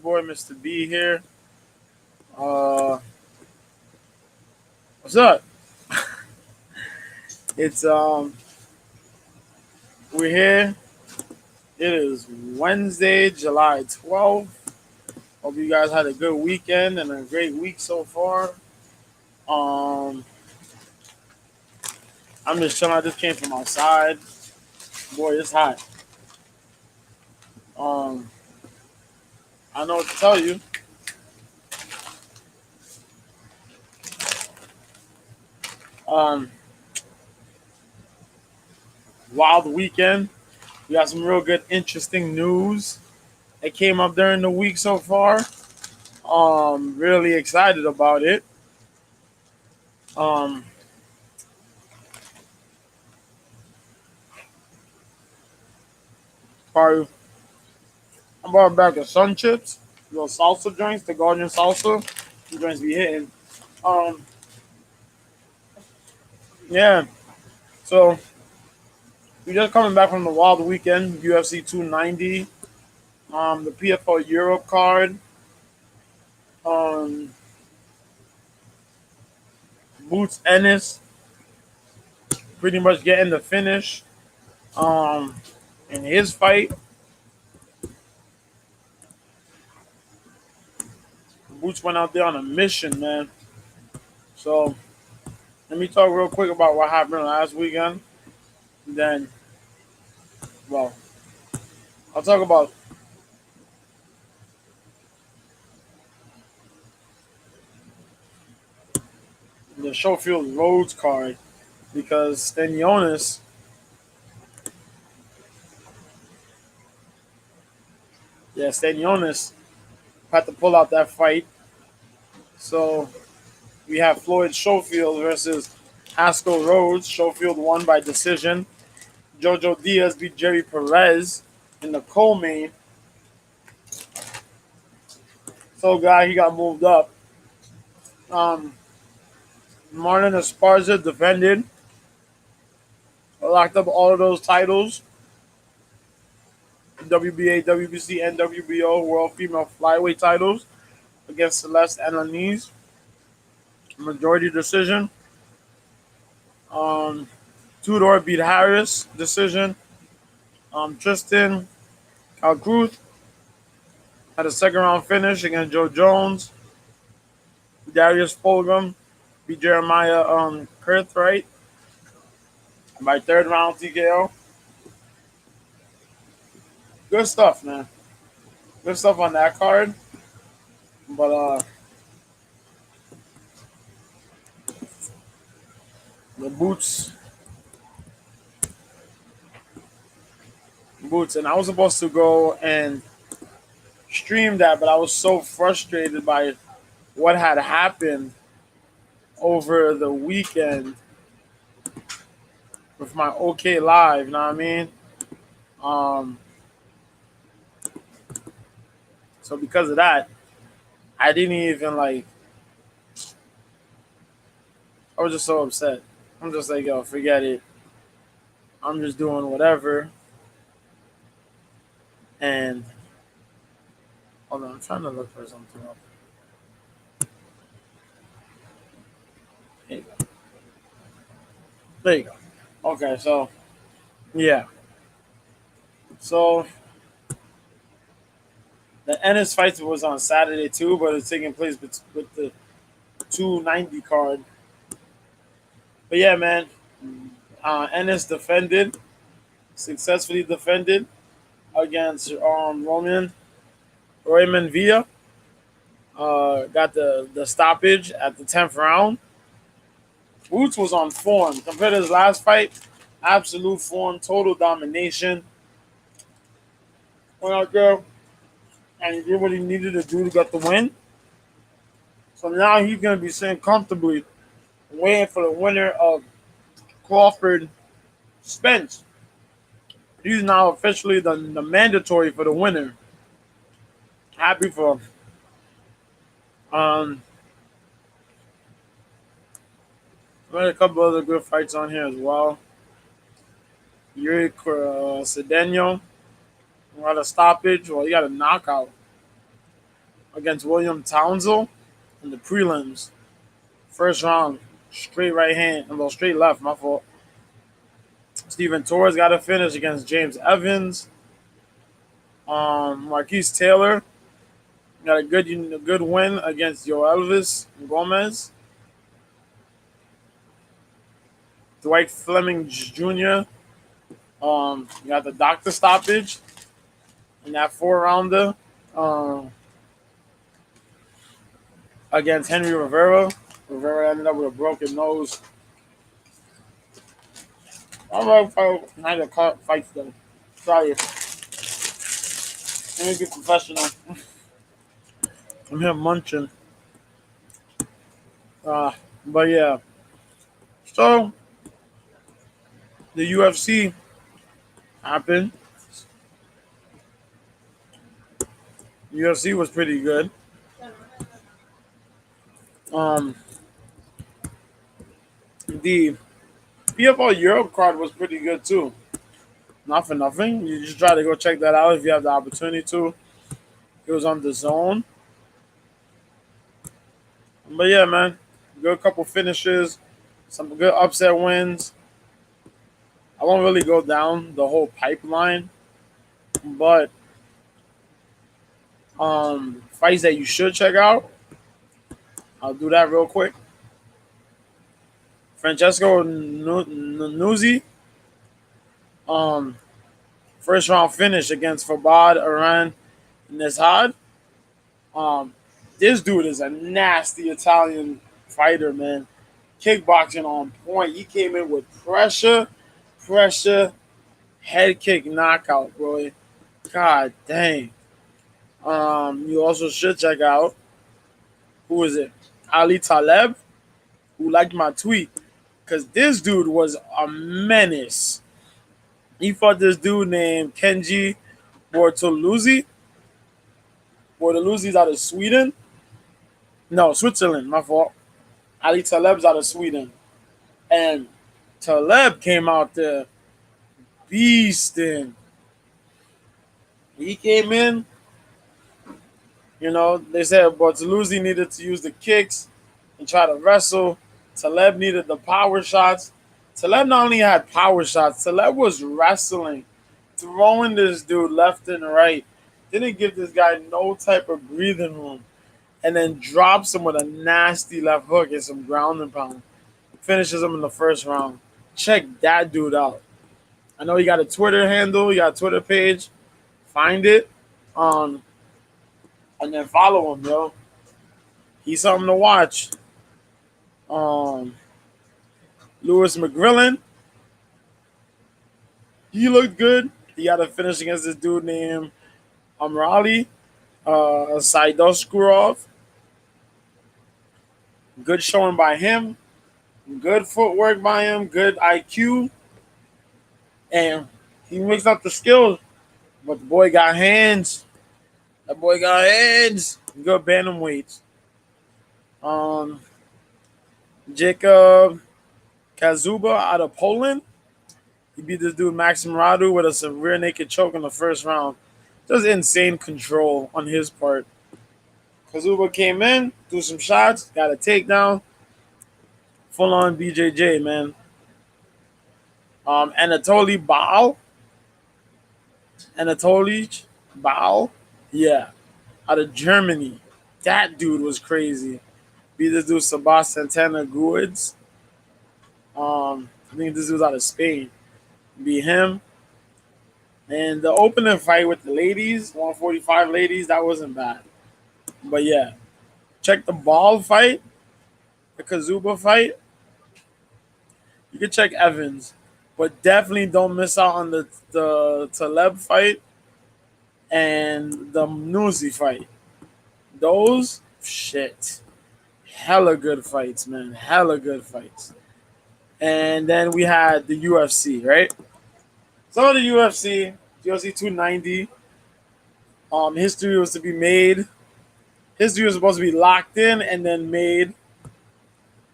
Boy, Mr. B here. Uh, what's up? It's we're here. It is Wednesday, July 12th. Hope you guys had a good weekend and a great week so far. Um, I'm just chilling. I just came from outside. Boy, it's hot. Um, I know what to tell you. Um, Wild weekend. We got some real good, interesting news that came up during the week so far. Really excited about it. Um, Probably I brought back the sun chips, the salsa joints, the Guardian salsa. The joints be hitting. Um, yeah. So we just coming back from the wild weekend, UFC 290. The PFL Europe card. Um, Boots Ennis pretty much getting the finish. Um, in his fight, Boots went out there on a mission, man. So let me talk real quick about what happened last weekend. Then, well, I'll talk about the Schofield Rhodes card because Stanionis had to pull out that fight. So we have Floyd Schofield versus Haskell Rhodes. Schofield won by decision. Jojo Diaz beat Jerry Perez in the co-main. So guy, he got moved up. Um, Marlon Esparza defended, locked up all of those titles. WBA, WBC, and WBO World Female Flyweight titles against Celeste Alanis. Majority decision. Um, Tudor beat Harris decision. Tristan Cruz had a second round finish against Joe Jones. Darius Fulgham beat Jeremiah Kurthright by third round TKO. Good stuff, man. Good stuff on that card. But the boots, and I was supposed to go and stream that, but I was so frustrated by what had happened over the weekend with my OK Live. You know what I mean? Um, so because of that, I didn't even like. I was just so upset. I'm just like, yo, forget it. I'm just doing whatever. And hold on, I'm trying to look for something else. There you go. There you go. Okay, so yeah. So the Ennis fight was on Saturday too, but it's taking place with the 290 card. But yeah, man, Ennis successfully defended against Raymond Villa. Got the stoppage at the 10th round. Boots was on form compared to his last fight. Absolute form, total domination. Went out there and he did what he needed to do to get the win. So now he's gonna be sitting comfortably, waiting for the winner of Crawford Spence. He's now officially the mandatory for the winner. Happy for him. Um, we had a couple other good fights on here as well. Yuri Cedeno got a stoppage. Well, he got a knockout against William Townsend in the prelims. First round, straight right hand, well, straight left, my fault. Steven Torres got a finish against James Evans. Marquise Taylor got a good win against Elvis Gomez. Dwight Fleming Jr. Got the doctor stoppage in that 4 rounder against Henry Rivera. Rivera ended up with a broken nose. I'm gonna fight though. Sorry. Let me be professional. I'm here munching. But yeah. So the UFC happened. UFC was pretty good. The PFL Europe card was pretty good too. Not for nothing. You just try to go check that out if you have the opportunity to. It was on the zone. But yeah, man. Good couple finishes. Some good upset wins. I won't really go down the whole pipeline. But fights that you should check out. I'll do that real quick. Francesco Nuzzi. First round finish against Fabad Aran Nezhad. This dude is a nasty Italian fighter, man. Kickboxing on point. He came in with pressure, head kick knockout, bro. God dang. You also should check out, who is it? Ali Taleb, who liked my tweet. Because this dude was a menace. He fought this dude named Kenji Bortoluzzi. Bortoluzzi's out of Sweden. No, Switzerland, my fault. Ali Taleb's out of Sweden. And Taleb came out there beasting. He came in, they said Bortoluzzi needed to use the kicks and try to wrestle. Taleb needed the power shots. Taleb not only had power shots, Taleb was wrestling, throwing this dude left and right. Didn't give this guy no type of breathing room. And then drops him with a nasty left hook and some ground and pound. Finishes him in the first round. Check that dude out. I know he got a Twitter handle, he got a Twitter page. Find it. And then follow him, yo. He's something to watch. Lewis McGrillen. He looked good. He got a finish against this dude named Amrali Saidoskurov. Good showing by him. Good footwork by him. Good IQ. And he mixed up the skills. But the boy got hands. That boy got hands. Good bantamweights. Jacob Kazuba out of Poland. He beat this dude Maxim Radu with a severe naked choke in the first round. Just insane control on his part. Kazuba came in, threw some shots, got a takedown. Full on BJJ, man. Anatoly Baal. Yeah. Out of Germany. That dude was crazy. Beat this dude Sebastian Santana Goods. I think this dude's out of Spain. Beat him. And the opening fight with the ladies, 145 ladies, that wasn't bad. But yeah. Check the Ball fight. The Kazuba fight. You can check Evans. But definitely don't miss out on the Taleb fight and the Nuzzi fight. Those, shit. Hella good fights, man. Hella good fights. And then we had the UFC, right? So the UFC 290. History was to be made. History was supposed to be locked in and then made.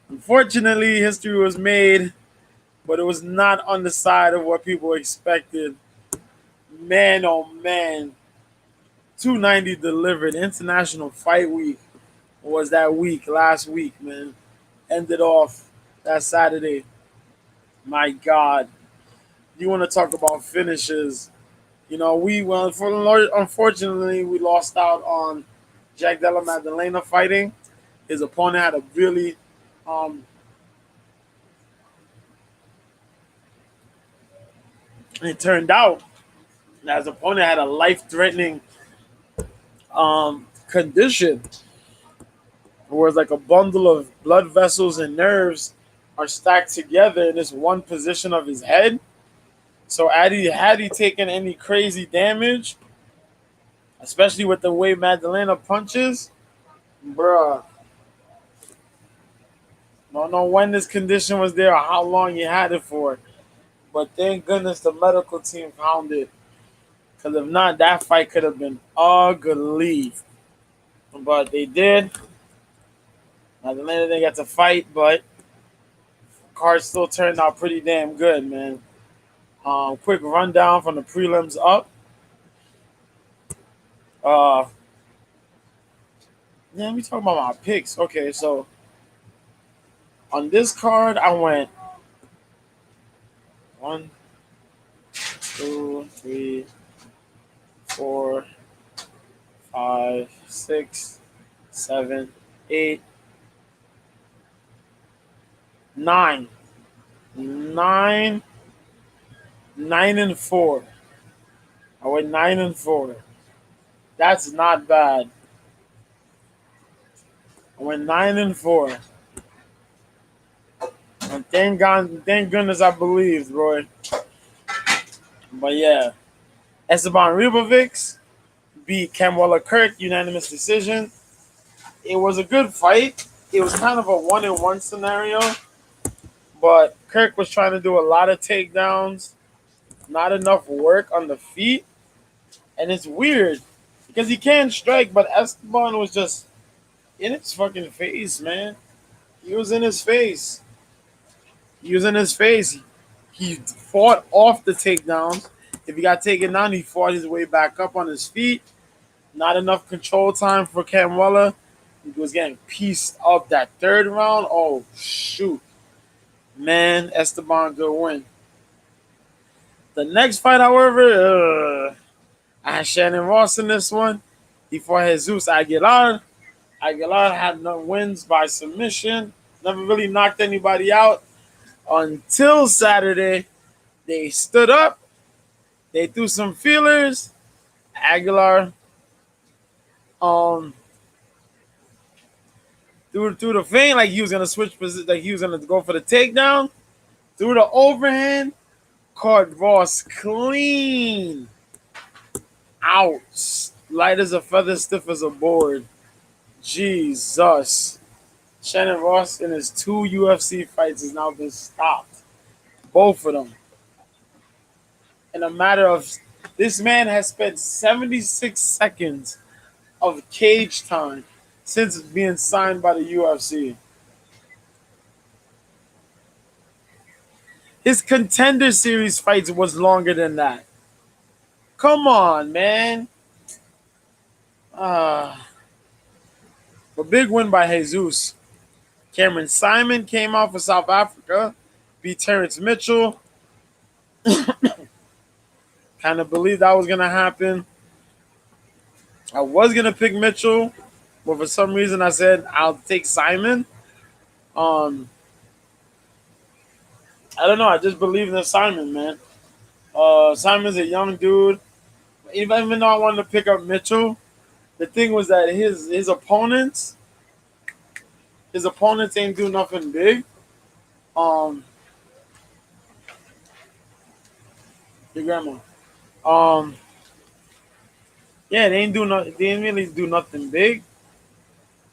Unfortunately, history was made, but it was not on the side of what people expected. Man, oh man. 290 delivered. International Fight Week was that week, last week, man. Ended off that Saturday. My God. You want to talk about finishes? Unfortunately, we lost out on Jack Della Maddalena fighting. His opponent had a really, um, it turned out that his opponent had a life-threatening condition, where it's like a bundle of blood vessels and nerves are stacked together in this one position of his head. So had he taken any crazy damage, especially with the way Magdalena punches, bruh, don't know when this condition was there or how long you had it for. But thank goodness the medical team found it. Because if not, that fight could have been ugly. But they did. Magdalena didn't get to fight, but card still turned out pretty damn good, man. Quick rundown from the prelims up. Uh, yeah, let me talk about my picks. Okay, so on this card, I went 1, 2, 3, 4, 5, 6, 7, 8, 9. 9, 9 and 4. I went 9 and 4. That's not bad. I went 9 and 4. And thank God, thank goodness I believed, Roy. But yeah, Esteban Ribovics beat Kamwala Kirk unanimous decision. It was a good fight. It was kind of a 1-1 scenario, but Kirk was trying to do a lot of takedowns, not enough work on the feet, and it's weird because he can strike, but Esteban was just in his fucking face, man. He was in his face. He was in his face. He fought off the takedowns. If he got taken down, he fought his way back up on his feet. Not enough control time for Kamwala. He was getting pieced up that third round. Oh, shoot. Man, Esteban, good win. The next fight, however, I had Shannon Ross in this one. He fought Jesus Aguilar. Aguilar had no wins by submission. Never really knocked anybody out until Saturday. They stood up. They threw some feelers. Aguilar um threw the feint like he was gonna switch position, like he was gonna go for the takedown. Threw the overhand. Caught Ross clean. Out. Light as a feather, stiff as a board. Jesus. Shannon Ross in his 2 UFC fights has now been stopped. Both of them. In a matter of, this man has spent 76 seconds of cage time since being signed by the UFC. His Contender Series fights was longer than that. Come on, man. A big win by Jesus. Cameron Simon came out for South Africa, beat Terrence Mitchell. Kind of believed that was going to happen. I was going to pick Mitchell, but for some reason I said I'll take Simon. I don't know. I just believe in Simon, man. Simon's a young dude. Even though I wanted to pick up Mitchell, the thing was that his opponents ain't do nothing big. Um, your grandma. Um, yeah, they didn't really do nothing big.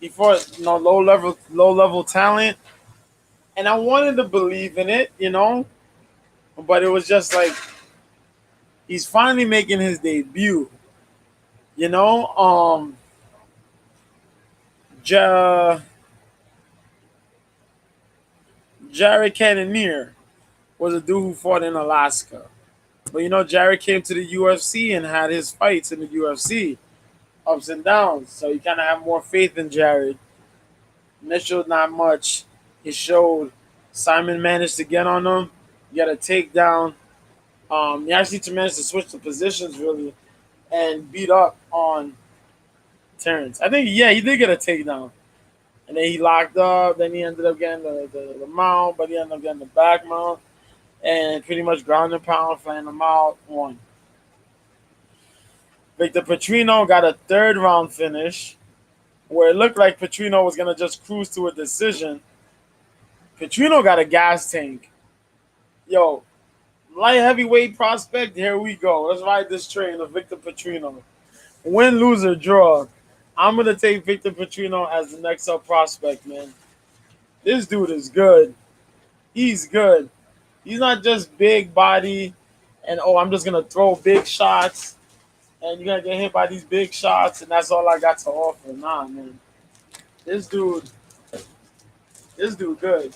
He fought, low level talent, and I wanted to believe in it, but it was just like he's finally making his debut. You know, ja, Jared Cannonier was a dude who fought in Alaska. But Jared came to the UFC and had his fights in the UFC. ups and downs. So you kind of have more faith in Jared. Initial, not much. He showed Simon managed to get on him, get a takedown. He actually managed to switch the positions really and beat up on Terrence. I think, yeah, he did get a takedown. And then he locked up. Then he ended up getting the mount, but he ended up getting the back mount and pretty much ground and pound, flying him out. Won. Victor Petrino got a third round finish where it looked like Petrino was going to just cruise to a decision. Petrino got a gas tank. Yo, light heavyweight prospect, here we go. Let's ride this train of Victor Petrino. Win, lose, or draw. I'm going to take Victor Petrino as the next up prospect, man. This dude is good. He's good. He's not just big body and, oh, I'm just going to throw big shots and you're going to get hit by these big shots and that's all I got to offer. Nah, man. This dude good.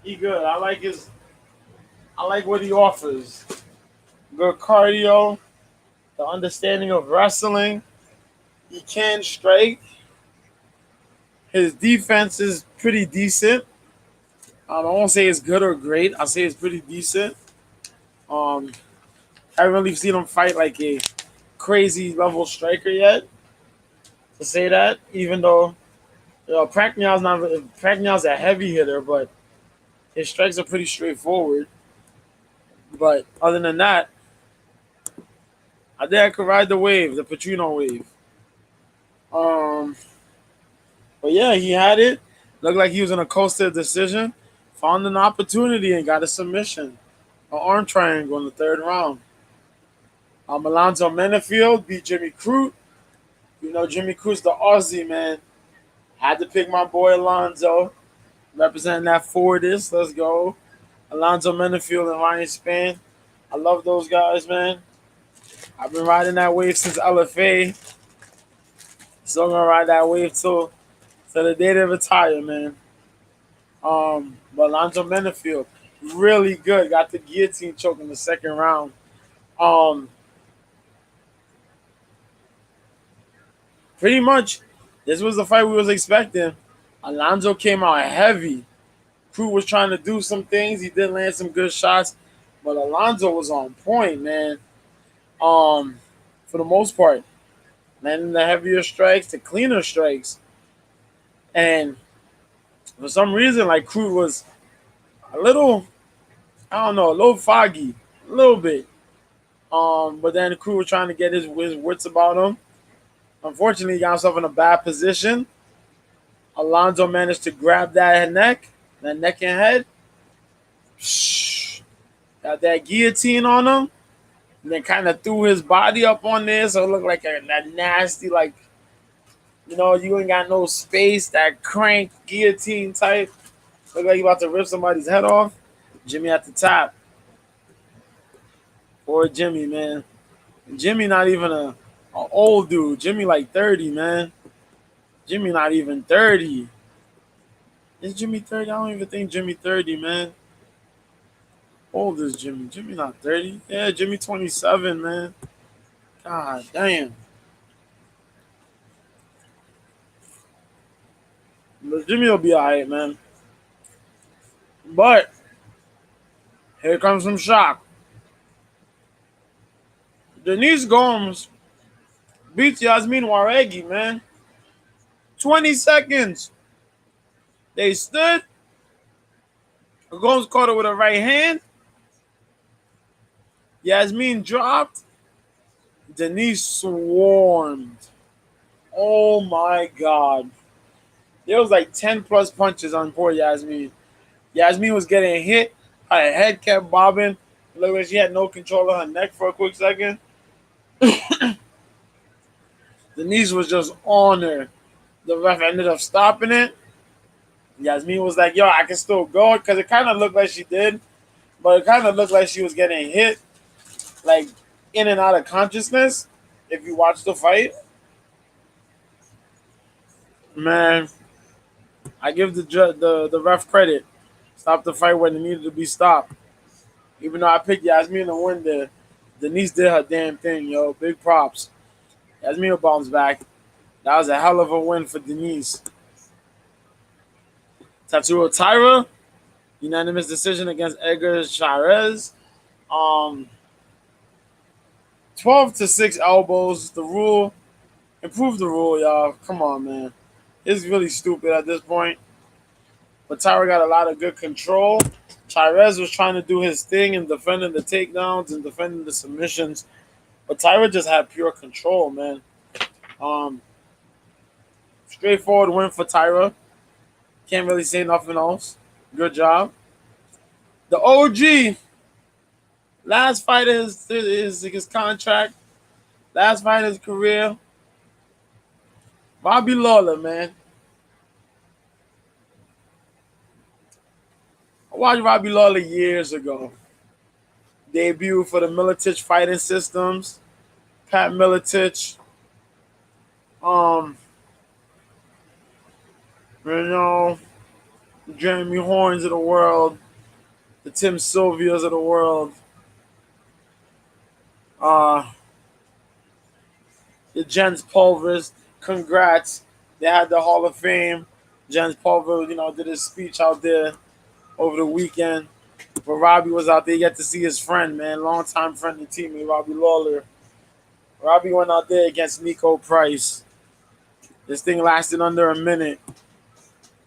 He good. I like what he offers. Good cardio, the understanding of wrestling. He can strike. His defense is pretty decent. I won't say it's good or great. I'll say it's pretty decent. I haven't really seen him fight like a crazy level striker yet. To say that, even though Pacquiao's a heavy hitter, but his strikes are pretty straightforward. But other than that, I think I could ride the wave, the Petrino wave. Um, but yeah, he had it. Looked like he was in a coast to a decision. Found an opportunity and got a submission. An arm triangle in the third round. Alonzo Menafield beat Jimmy Crute. You know, Jimmy Crute's the Aussie, man. Had to pick my boy Alonzo. Representing that Fortis. Let's go. Alonzo Menafield and Ryan Spann. I love those guys, man. I've been riding that wave since LFA. Still gonna ride that wave till the day they retire, man. But Alonzo Menafield, really good. Got the guillotine choke in the second round. Um, Pretty much, this was the fight we was expecting. Alonzo came out heavy. Crute was trying to do some things. He did land some good shots, but Alonzo was on point, man. For the most part, landing the heavier strikes, the cleaner strikes, and for some reason, like Crute was a little, I don't know, a little foggy, a little bit. But then Crute was trying to get his wits about him. Unfortunately, he got himself in a bad position. Alonzo managed to grab that neck and head. Got that guillotine on him. And then kind of threw his body up on there. So it looked like that nasty, like, you ain't got no space. That crank guillotine type. Look like you about to rip somebody's head off. Jimmy at the top. Poor Jimmy, man. Jimmy not even a old dude. Jimmy like 30, man. Jimmy not even 30. Is Jimmy 30? I don't even think Jimmy 30, man. How old is Jimmy? Jimmy not 30. Yeah, Jimmy 27, man. God damn. But Jimmy will be alright, man. But here comes some shock. Denise Gomes beats Yasmin Waregi, man. 20 seconds. They stood. Gomes caught her with a right hand. Yasmin dropped. Denise swarmed. Oh my God. There was like 10 plus punches on poor Yasmin. Yasmin was getting hit. Her head kept bobbing. Looked like she had no control of her neck for a quick second. Denise was just on her. The ref ended up stopping it. Yasmin was like, yo, I can still go. Because it kind of looked like she did. But it kind of looked like she was getting hit. Like, in and out of consciousness. If you watch the fight. Man, I give the ref credit. Stop the fight when it needed to be stopped. Even though I picked Yasmin to win there. Denise did her damn thing, yo. Big props. That's me a bounce back. That was a hell of a win for Denise. Tatsuro Taira, unanimous decision against Edgar Charez. Um, 12-6 elbows. The rule. Improve the rule, y'all. Come on, man. It's really stupid at this point. But Tyra got a lot of good control. Charez was trying to do his thing and defending the takedowns and defending the submissions. But Tyra just had pure control, man. Um, Straightforward win for Tyra. Can't really say nothing else. Good job. The OG, last fight of his contract, last fight of his career. Robbie Lawler, man. I watched Robbie Lawler years ago. Debut for the Militich Fighting Systems. Pat Militich. Um, you know, Jeremy Horns of the world, the Tim Sylvias of the world, uh, the Jens Pulvers. Congrats. They had the Hall of Fame. Jens Pulver, did his speech out there over the weekend. But Robbie was out there. He got to see his friend, man. Longtime friend and teammate, Robbie Lawler. Robbie went out there against Nico Price. This thing lasted under a minute.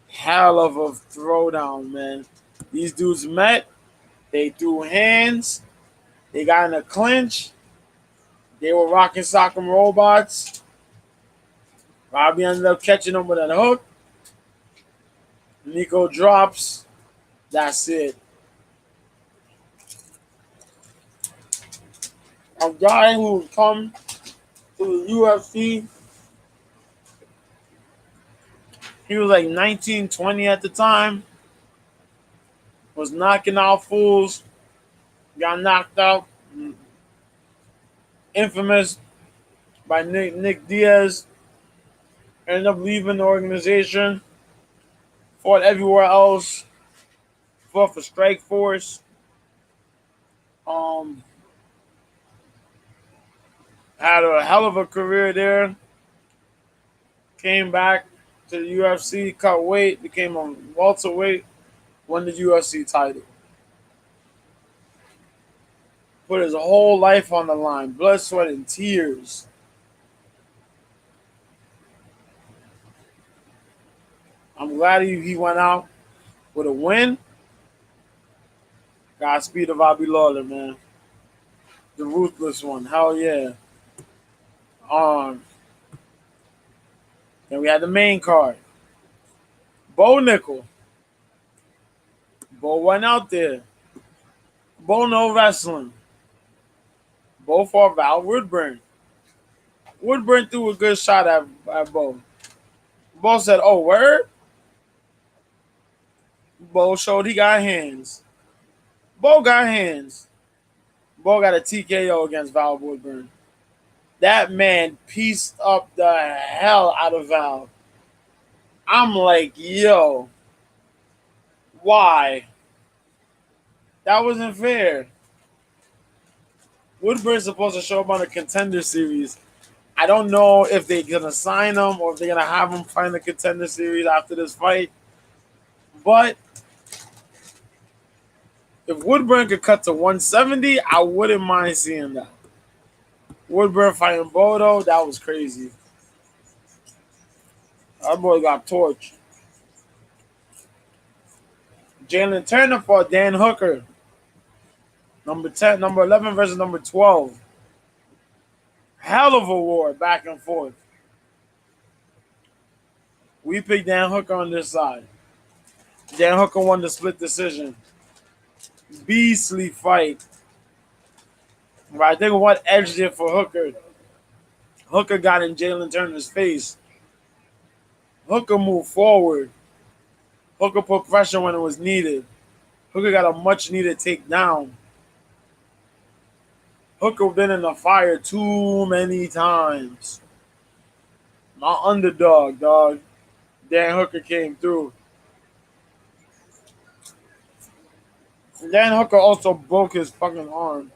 Hell of a throwdown, man. These dudes met. They threw hands. They got in a clinch. They were rocking sock'em robots. Robbie ended up catching him with a hook. Nico drops. That's it. A guy who come to the UFC, he was like 19, 20 at the time, was knocking out fools, got knocked out, infamous by Nick Diaz, ended up leaving the organization, fought everywhere else, fought for Strike Force, had a hell of a career there, came back to the UFC, cut weight, became a welterweight, won the UFC title. Put his whole life on the line, blood, sweat, and tears. I'm glad he went out with a win. Godspeed to Bobby Lawler, man. The ruthless one. Hell yeah. Then we had the main card. Bo Nickel. Bo went out there. Bo no wrestling. Bo fought Val Woodburn. Woodburn threw a good shot at Bo. Bo said, "Oh, word?" Bo showed he got hands. Bo got hands. Bo got a TKO against Val Woodburn. That man pieced up the hell out of Val. I'm like, yo, why? That wasn't fair. Woodburn's supposed to show up on a Contender Series. I don't know if they're going to sign him or if they're going to have him find the Contender Series after this fight. But if Woodburn could cut to 170, I wouldn't mind seeing that. Woodburn fighting Bodo, that was crazy. That boy got torched. Jalen Turner fought Dan Hooker. Number 10, number 11 versus number 12. Hell of a war back and forth. We picked Dan Hooker on this side. Dan Hooker won the split decision. Beastly fight. But I think what edged it for Hooker. Hooker got in Jalen Turner's face. Hooker moved forward. Hooker put pressure when it was needed. Hooker got a much needed takedown. Hooker been in the fire too many times. My underdog, dog. Dan Hooker came through. Dan Hooker also broke his fucking arm.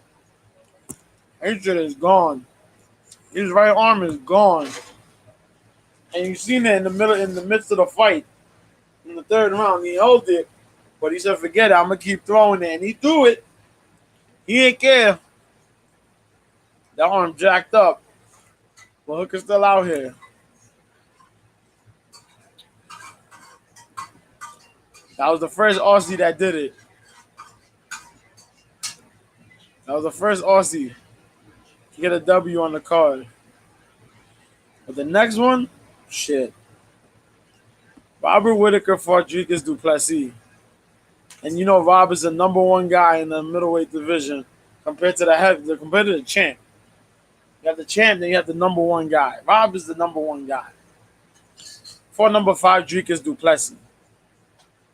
His shit is gone. His right arm is gone. And you seen that in the midst of the fight. In the third round, he held it. But he said, forget it, I'm gonna keep throwing it. And he threw it. He didn't care. That arm jacked up. But Hooker's still out here. That was the first Aussie that did it. That was the first Aussie to get a W on the card. But the next one, shit. Robert Whitaker fought Dricus du Plessis. And you know Rob is the number one guy in the middleweight division compared to the champ. You have the champ, then you have the number one guy. Rob is the number one guy. For number 5, Dricus du Plessis.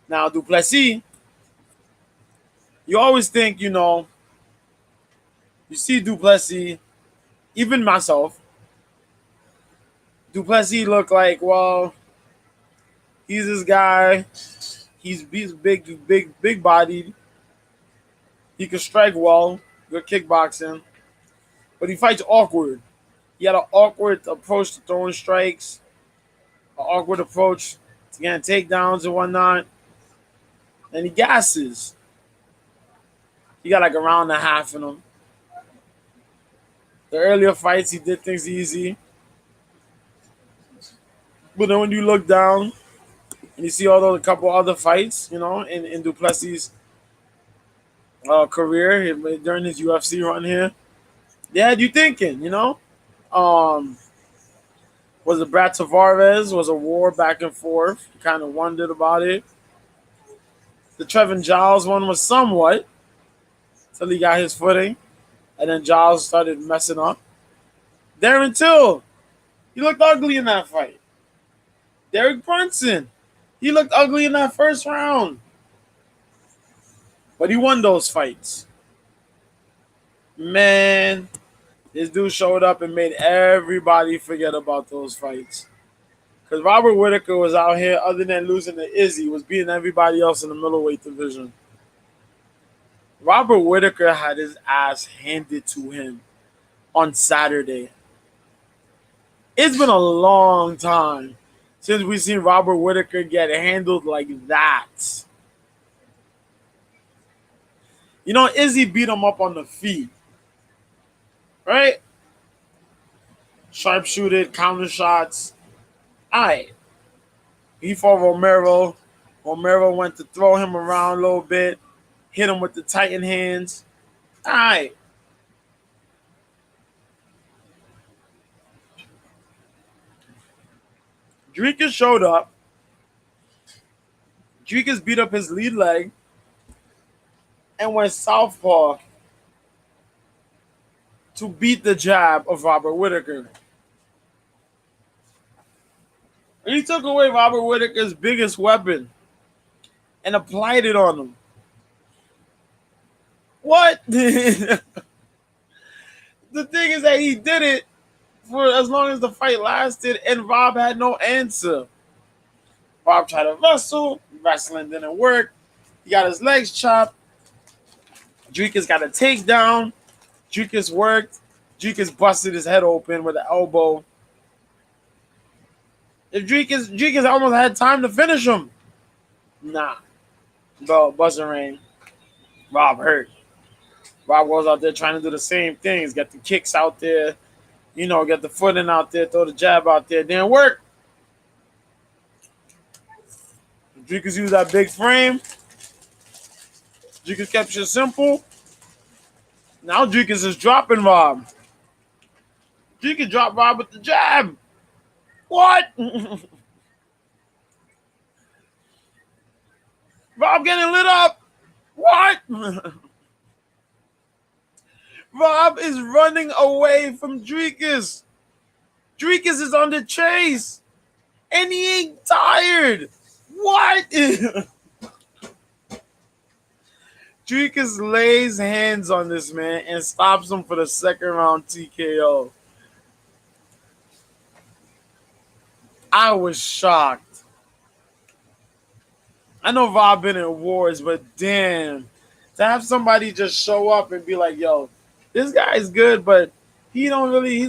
Now, du Plessis, you always think, you see du Plessis, even myself, du Plessis look like, well, he's this guy. He's big bodied. He can strike well, good kickboxing, but he fights awkward. He had an awkward approach to throwing strikes, an awkward approach to getting takedowns and whatnot. And he gasses. He got like a round and a half in him. The earlier fights, he did things easy. But then when you look down and you see a couple other fights, in du Plessis' career during his UFC run here, they had you thinking, was it Brad Tavares? Was a war back and forth. You kind of wondered about it. The Trevin Giles one was somewhat until he got his footing, and then Giles started messing up. Darren Till, he looked ugly in that fight. Derek Brunson, he looked ugly in that first round. But he won those fights. Man, this dude showed up and made everybody forget about those fights. Because Robert Whitaker was out here, other than losing to Izzy, was beating everybody else in the middleweight division. Robert Whitaker had his ass handed to him on Saturday. It's been a long time since we've seen Robert Whitaker get handled like that. Izzy beat him up on the feet. Right? Sharpshooted, counter shots. Alright. He fought Romero. Romero went to throw him around a little bit. Hit him with the Titan hands. Alright. Dricus showed up. Dricus beat up his lead leg and went southpaw to beat the jab of Robert Whitaker. And he took away Robert Whitaker's biggest weapon and applied it on him. What? The thing is that he did it for as long as the fight lasted, and Rob had no answer. Rob tried to wrestle. Wrestling didn't work. He got his legs chopped. Dricus got a takedown. Dricus worked. Dricus busted his head open with an elbow. If Dricus almost had time to finish him. Nah. Bro, buzzing rain. Rob hurt. Rob goes out there trying to do the same things. Get the kicks out there. Get the footing out there. Throw the jab out there. Didn't work. Dricus used that big frame. Dricus kept shit simple. Now Dricus is dropping Rob. Dricus dropped Rob with the jab. What? Rob getting lit up. What? Rob is running away from Dricus. Dricus is on the chase. And he ain't tired. What? Dricus lays hands on this man and stops him for the second round TKO. I was shocked. I know Rob been in wars, but damn. To have somebody just show up and be like, yo, this guy's good, but he's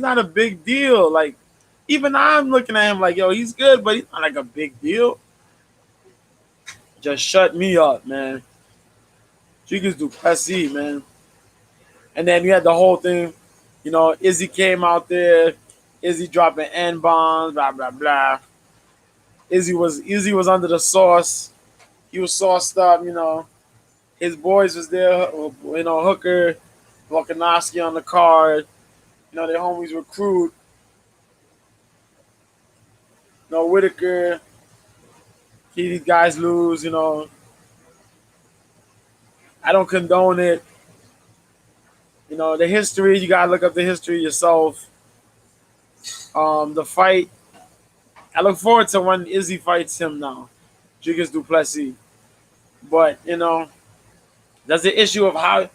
not a big deal. Like, even I'm looking at him like, yo, he's good, but he's not like a big deal. Just shut me up, man. Dricus du Plessis, man. And then you had the whole thing, Izzy came out there, Izzy dropping N bombs, blah blah blah. Izzy was under the sauce. He was sauced up. His boys was there, Hooker, Volkanovski on the card. Their homies recruit. Whitaker. These guys lose. I don't condone it. The history, you gotta look up the history yourself. The fight, I look forward to when Izzy fights him now, Dricus du Plessis. But there's the issue of how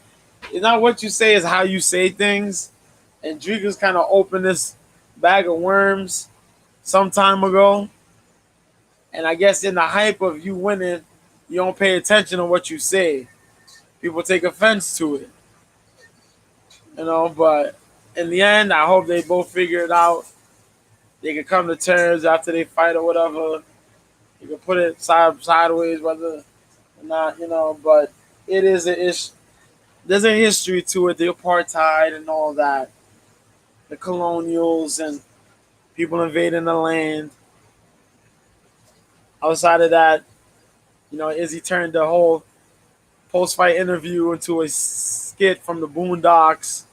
it's not what you say, is how you say things. And Dricus kind of opened this bag of worms some time ago. And I guess in the hype of you winning, you don't pay attention to what you say. People take offense to it. But in the end, I hope they both figure it out. They can come to terms after they fight or whatever. You can put it sideways, whether or not. But it is an issue. There's a history to it, the apartheid and all that, the colonials and people invading the land. Outside of that, Izzy turned the whole post-fight interview into a skit from the Boondocks.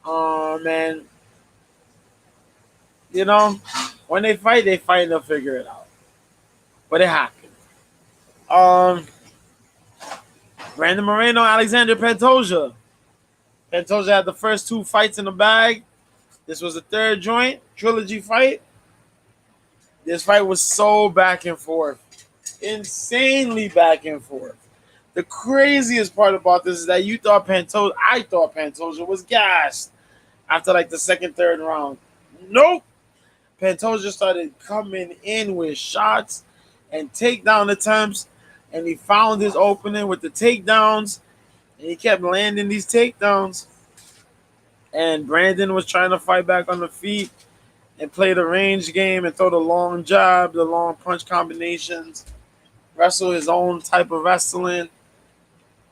And when they fight and they'll figure it out. But it happened. Brandon Moreno, Alexander Pantoja. Pantoja had the first two fights in the bag. This was the third joint, trilogy fight. This fight was so back and forth. Insanely back and forth. The craziest part about this is that I thought Pantoja was gassed after like the second, third round. Nope. Pantoja started coming in with shots and takedown attempts, and he found his opening with the takedowns, and he kept landing these takedowns. And Brandon was trying to fight back on the feet and play the range game and throw the long jab, the long punch combinations, wrestle his own type of wrestling.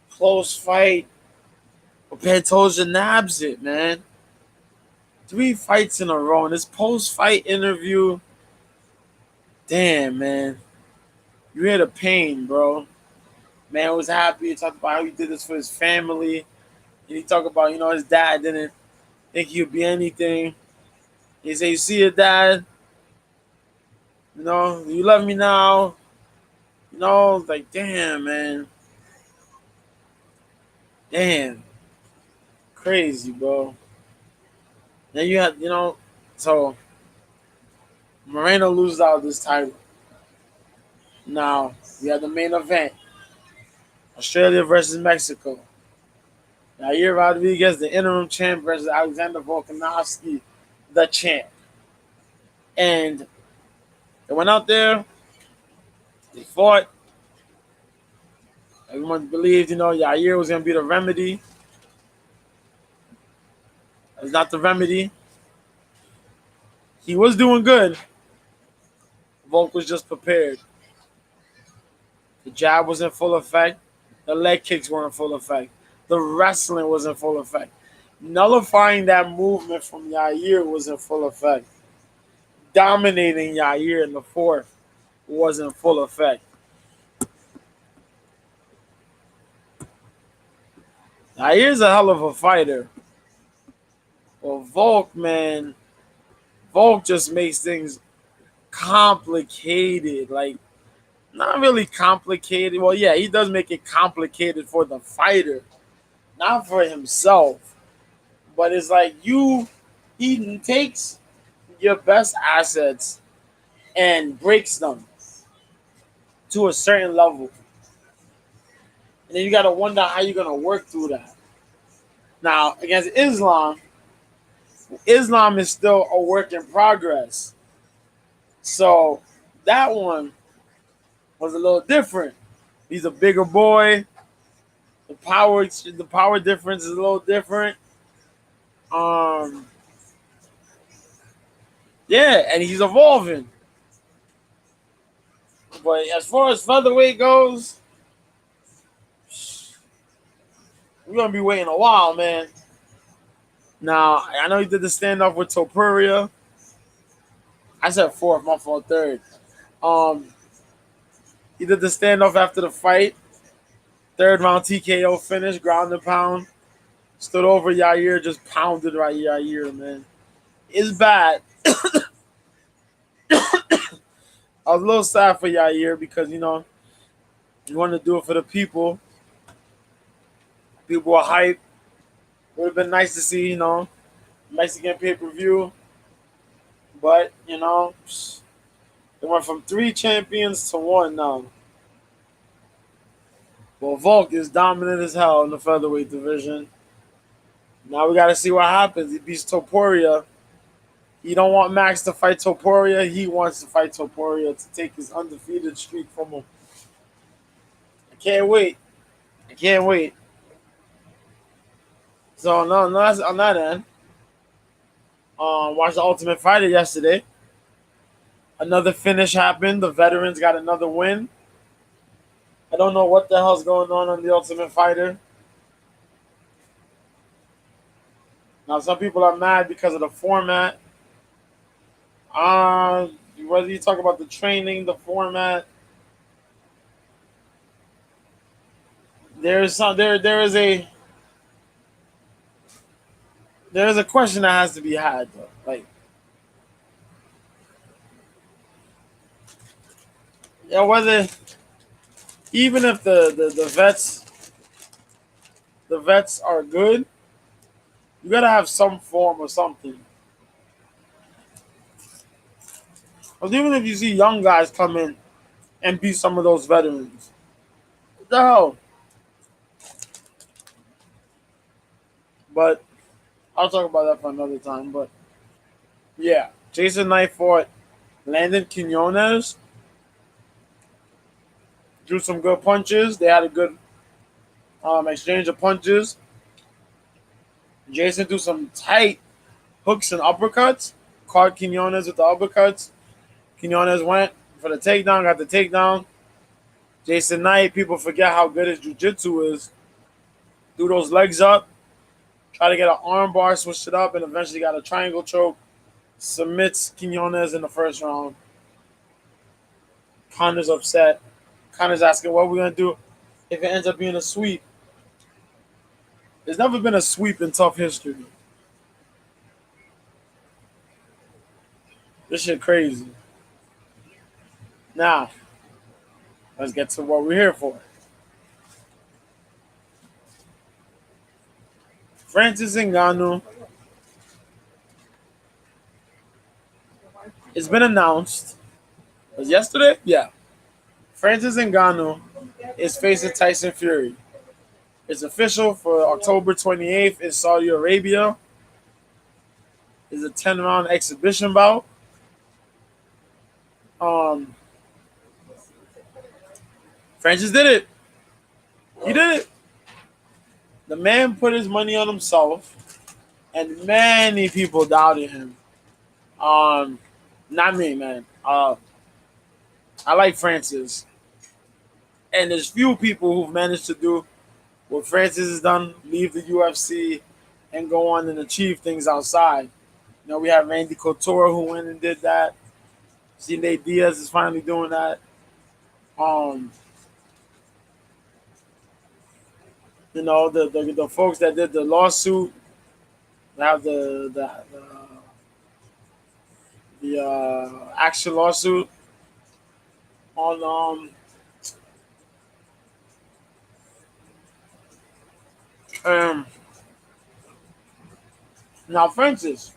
Close fight. But Pantoja nabs it, man. 3 fights in a row. And this post-fight interview, damn, man. You hear the pain, bro. Man was happy. He talked about how he did this for his family. And he talked about, his dad didn't think he would be anything. He said, you see your dad? You love me now. Like, damn, man. Damn. Crazy, bro. Then you had, so Moreno loses out this title. Now, we have the main event. Australia versus Mexico. Yair Rodriguez, the interim champ, versus Alexander Volkanovski, the champ. And they went out there. They fought. Everyone believed, Yair was going to be the remedy. It's not the remedy. He was doing good. Volk was just prepared. The jab was in full effect. The leg kicks were in full effect. The wrestling was in full effect. Nullifying that movement from Yair was in full effect. Dominating Yair in the fourth was in full effect. Yair's a hell of a fighter. Well, Volk, man, Volk just makes things complicated. Like, not really complicated. Well, yeah, he does make it complicated for the fighter, not for himself. But it's like he takes your best assets and breaks them to a certain level. And then you got to wonder how you're going to work through that. Now, against Islam is still a work in progress. So that one was a little different. He's a bigger boy. The power difference is a little different. Um, yeah, and he's evolving. But as far as featherweight goes, we're gonna be waiting a while, man. Now I know he did the standoff with Topuria. I said fourth, my fault, third. Um, he did the standoff after the fight. Third round TKO finish, ground and pound. Stood over Yair, just pounded right Yair, man. It's bad. I was a little sad for Yair because, you want to do it for the people. People were hype. Would have been nice to see, Mexican pay per view. But, they went from three champions to one now. Well, Volk is dominant as hell in the featherweight division. Now we got to see what happens. He beats Topuria. He don't want Max to fight Topuria. He wants to fight Topuria to take his undefeated streak from him. I can't wait. I can't wait. So no, that's on that end. Watched the Ultimate Fighter yesterday. Another finish happened. The veterans got another win. I don't know what the hell's going on the Ultimate Fighter. Now some people are mad because of the format. Whether you talk about the training, the format, there is a question that has to be had though. Like, yeah, whether even if the vets are good, you gotta have some form or something. Because even if you see young guys come in and beat some of those veterans, what the hell? But I'll talk about that for another time. But yeah, Jason Knight fought Landon Quinones, drew some good punches. They had a good exchange of punches. Jason threw some tight hooks and uppercuts. Caught Quinones with the uppercuts. Quinones went for the takedown, got the takedown. Jason Knight, people forget how good his jiu-jitsu is. Threw those legs up, try to get an arm bar, switched it up, and eventually got a triangle choke. Submits Quinones in the first round. Connor's upset. Connor's asking what we're going to do if it ends up being a sweep. There's never been a sweep in tough history. This shit crazy. Now, let's get to what we're here for. Francis Ngannou. It's been announced. Was yesterday? Yeah. Francis Ngannou is facing Tyson Fury. It's official for October 28th in Saudi Arabia. It's a 10-round exhibition bout. Um, Francis did it. He did it. The man put his money on himself, and many people doubted him. Not me, man. I like Francis, and there's few people who've managed to do what Francis has done: leave the UFC and go on and achieve things outside. We have Randy Couture who went and did that. Zinedine Diaz is finally doing that. Um, the folks that did the lawsuit have the action lawsuit on um now Francis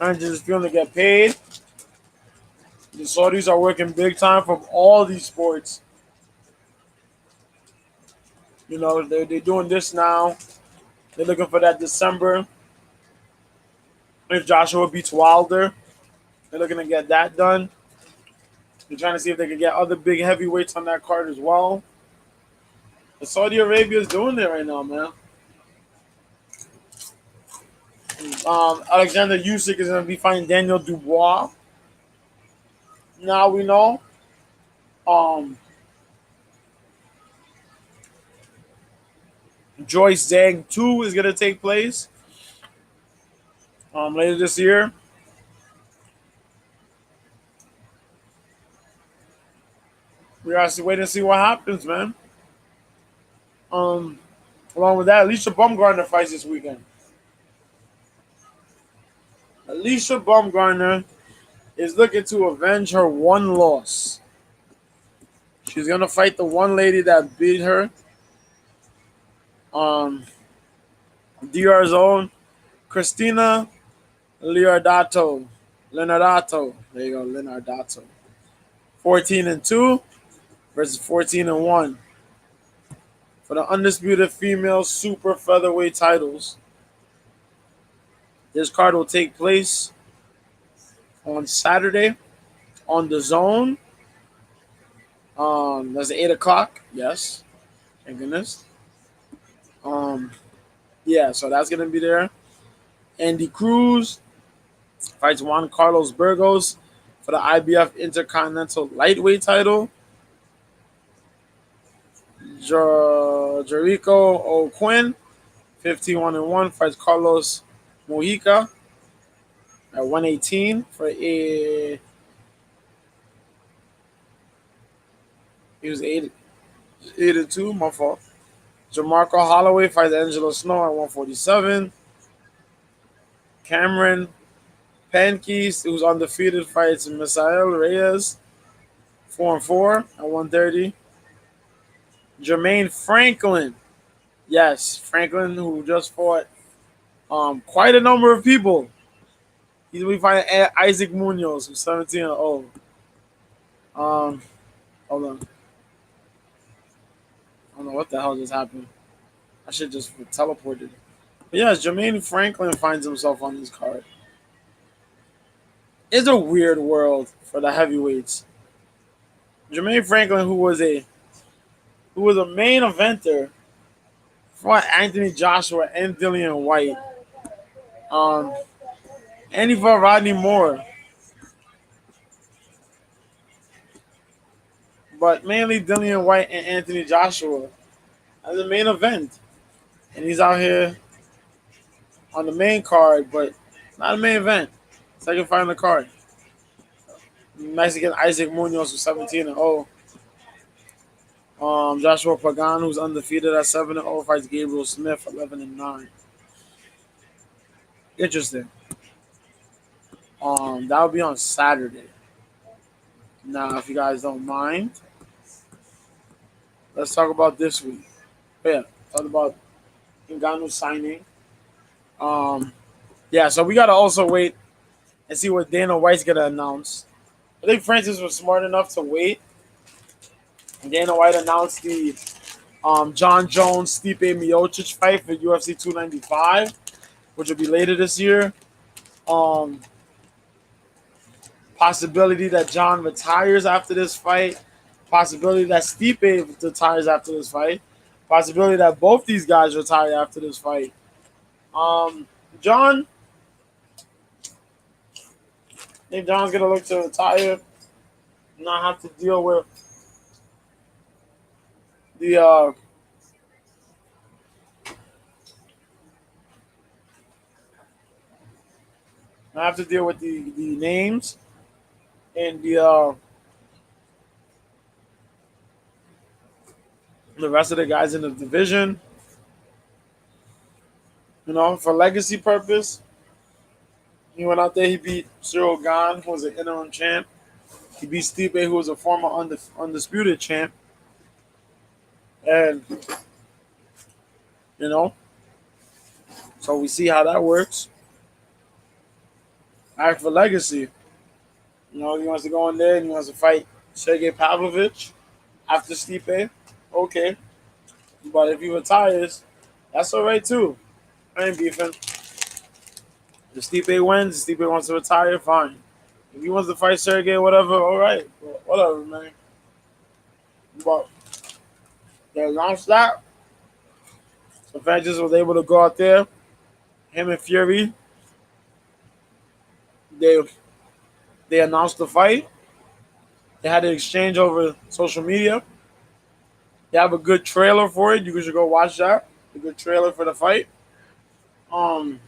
is feeling to get paid. The Saudis are working big time from all these sports. They're doing this now. They're looking for that December. If Joshua beats Wilder, they're looking to get that done. They're trying to see if they can get other big heavyweights on that card as well. But Saudi Arabia is doing it right now, man. Alexander Usyk is going to be fighting Daniel Dubois. Now we know. Um, Joyce Zhang 2 is going to take place later this year. We got to wait and see what happens, man. Um, Along with that, Alicia Baumgartner fights this weekend. Alicia Baumgartner is looking to avenge her one loss. She's gonna fight the one lady that beat her. Um, DR's own Christina Leonardato. Leonardato. There you go, Leonardato. 14-2 versus 14-1 for the undisputed female super featherweight titles. This card will take place on Saturday on the Zone. That's 8 o'clock. Yes, thank goodness. Um, yeah, so that's gonna be there. Andy Cruz fights Juan Carlos Burgos for the IBF Intercontinental Lightweight title. Jericho O'Quinn, 15-1 fights Carlos Mojica at 118 for a. He was 8-2. My fault. Jamarco Holloway fights Angelo Snow at 147. Cameron Pankis, who's undefeated, fights Misael Reyes, 4-4 at 130. Jermaine Franklin, yes, Franklin, who just fought quite a number of people. He's going to be fighting Isaac Munoz, who's 17-0. Hold on. I don't know what the hell just happened. I should just teleported. But yes, Jermaine Franklin finds himself on this card. It's a weird world for the heavyweights. Jermaine Franklin, who was a main eventer, fought Anthony Joshua and Dillian White. And he fought Rodney Moore. But mainly Dillian White and Anthony Joshua as a main event. And he's out here on the main card, but not a main event. Second fight on the card. Mexican Isaac Munoz was 17-0. Joshua Pagan, who's undefeated at 7-0, fights Gabriel Smith 11-9. Interesting. That'll be on Saturday. Now, if you guys don't mind, let's talk about this week. Yeah, talk about Ngannou signing. Yeah, so we gotta also wait and see what Dana White's gonna announce. I think Francis was smart enough to wait. And Dana White announced the John Jones Stipe Miocic fight for UFC 295, which will be later this year. Possibility that John retires after this fight. Possibility that Stipe retires after this fight. Possibility that both these guys retire after this fight. John, I think John's gonna look to retire, not have to deal with the the names and the rest of the guys in the division. You know, for legacy purpose, he went out there. He beat Cyril Gane, who was an interim champ. He beat Stipe, who was a former undisputed champ. And, you know, so we see how that works. All right, for legacy, you know, he wants to go in there and he wants to fight Sergey Pavlovich after Stipe. Okay. But if he retires, that's all right, too. I ain't beefing. If Stipe wins, Stipe wants to retire, fine. If he wants to fight Sergey, whatever, all right. Whatever, man. But they announced that. So Francis was able to go out there, him and Fury, They they announced the fight. They had an exchange over social media. They have a good trailer for it. You should go watch that. A good trailer for the fight. Um,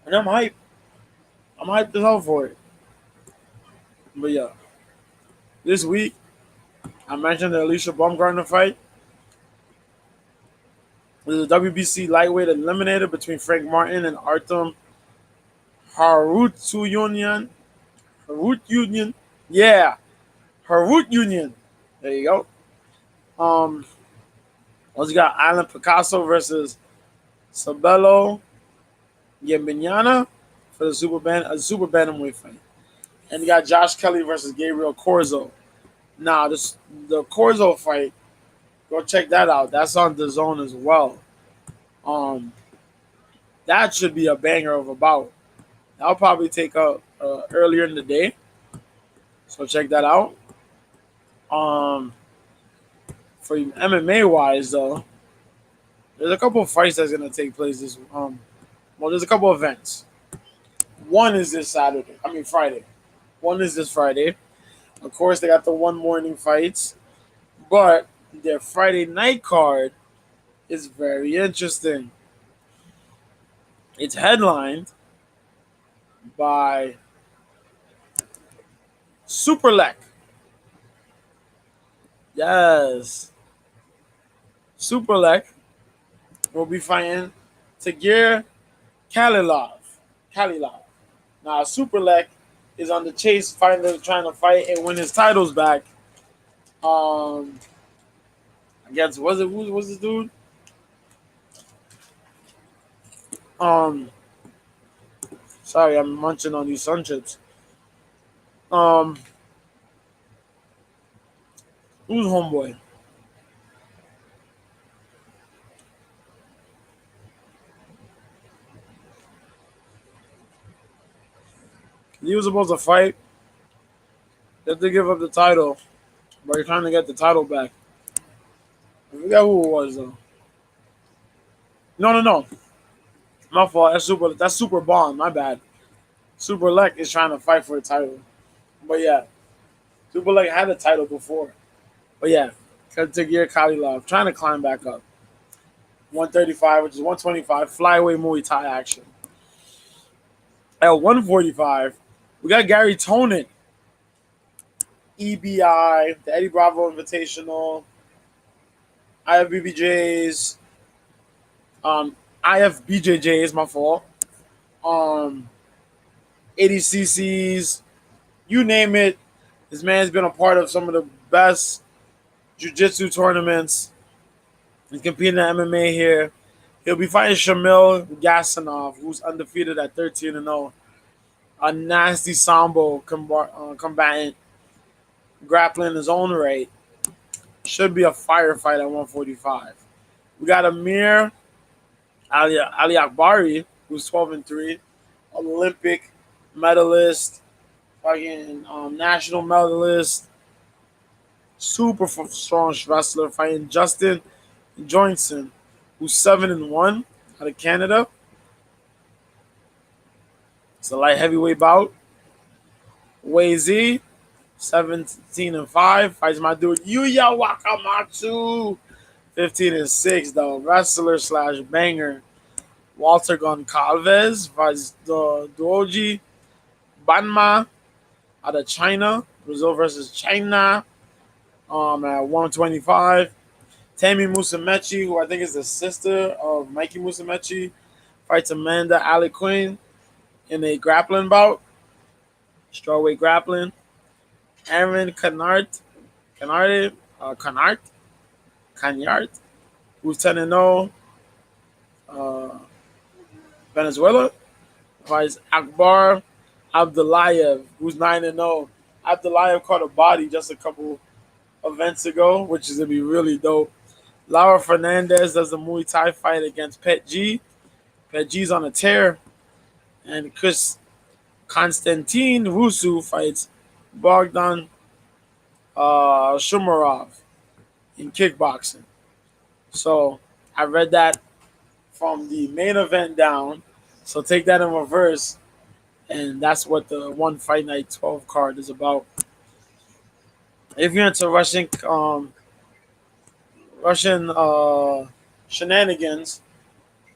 and I'm hyped. I'm hyped as hell for it. But yeah, this week I mentioned the Alicia Baumgartner fight. There's a WBC lightweight eliminator between Frank Martin and Artem Harutyunyan. Harutyunyan. Yeah, Harutyunyan. There you go. Um, also got Alan Picasso versus Sabelo Gambiniana for the super bantamweight fight. And you got Josh Kelly versus Gabriel Corzo. Now, the Corzo fight, go check that out. That's on the zone as well. Um, that should be a banger of a bout. That'll probably take up earlier in the day, so check that out. Um, for MMA wise though, there's a couple of fights that's gonna take place this. Well, there's a couple of events. One is this Saturday. I mean Friday. One is this Friday. Of course, they got the one morning fights, but their Friday night card is very interesting. It's headlined by Superlek. Yes, Superlek will be fighting Tagir Kalilov. Kalilov. Now, Superlek is on the chase, finally trying to fight and win his titles back. Um, Against who was this dude? Um, Sorry, I'm munching on these sun chips. Um, who's homeboy? He was supposed to fight. They have to give up the title, but he's trying to get the title back. I forget who it was though. No, no, no. My fault. That's Super Bond. My bad. Super Lek is trying to fight for the title. But yeah, Super Lek had the title before. But yeah, Tagir Kalilov trying to climb back up. 135, which is 125, flyweight Muay Thai action. At 145, we got Gary Tonin, EBI, the Eddie Bravo Invitational, IFBBJs, IFBJJs, my fault. Um, 80cc's, you name it. This man's been a part of some of the best jiu-jitsu tournaments. He's competing in MMA here. He'll be fighting Shamil Gasanov, who's undefeated at 13-0. A nasty sambo combatant, grappling his own right. Should be a firefight at 145. We got Amir Ali Akbari, who's 12-3, Olympic medalist, fucking national medalist, super strong wrestler, fighting Justin Johnson, who's 7-1 out of Canada. It's a light heavyweight bout. Wei Z, 17-5, fights my dude Yuya Wakamatsu, 15-6 though. Wrestler slash banger. Walter Goncalves fights the Doji Banma out of China. Brazil versus China. At 125. Tammy Musamechi, who I think is the sister of Mikey Musamechi, fights Amanda Ali Quinn in a grappling bout. Strawweight grappling. Aaron Canyard, who's 10-0. Venezuela fights Akbar Abdullayev, who's 9-0. Abdullayev caught a body just a couple events ago, which is gonna be really dope. Laura Fernandez does the Muay Thai fight against Pet G. Pet G's on a tear, and Chris Konstantin Rusu fights Bogdan Shumarov in kickboxing. So I read that from the main event down. So take that in reverse And that's what the one fight night 12 card is about. If you're into Russian shenanigans,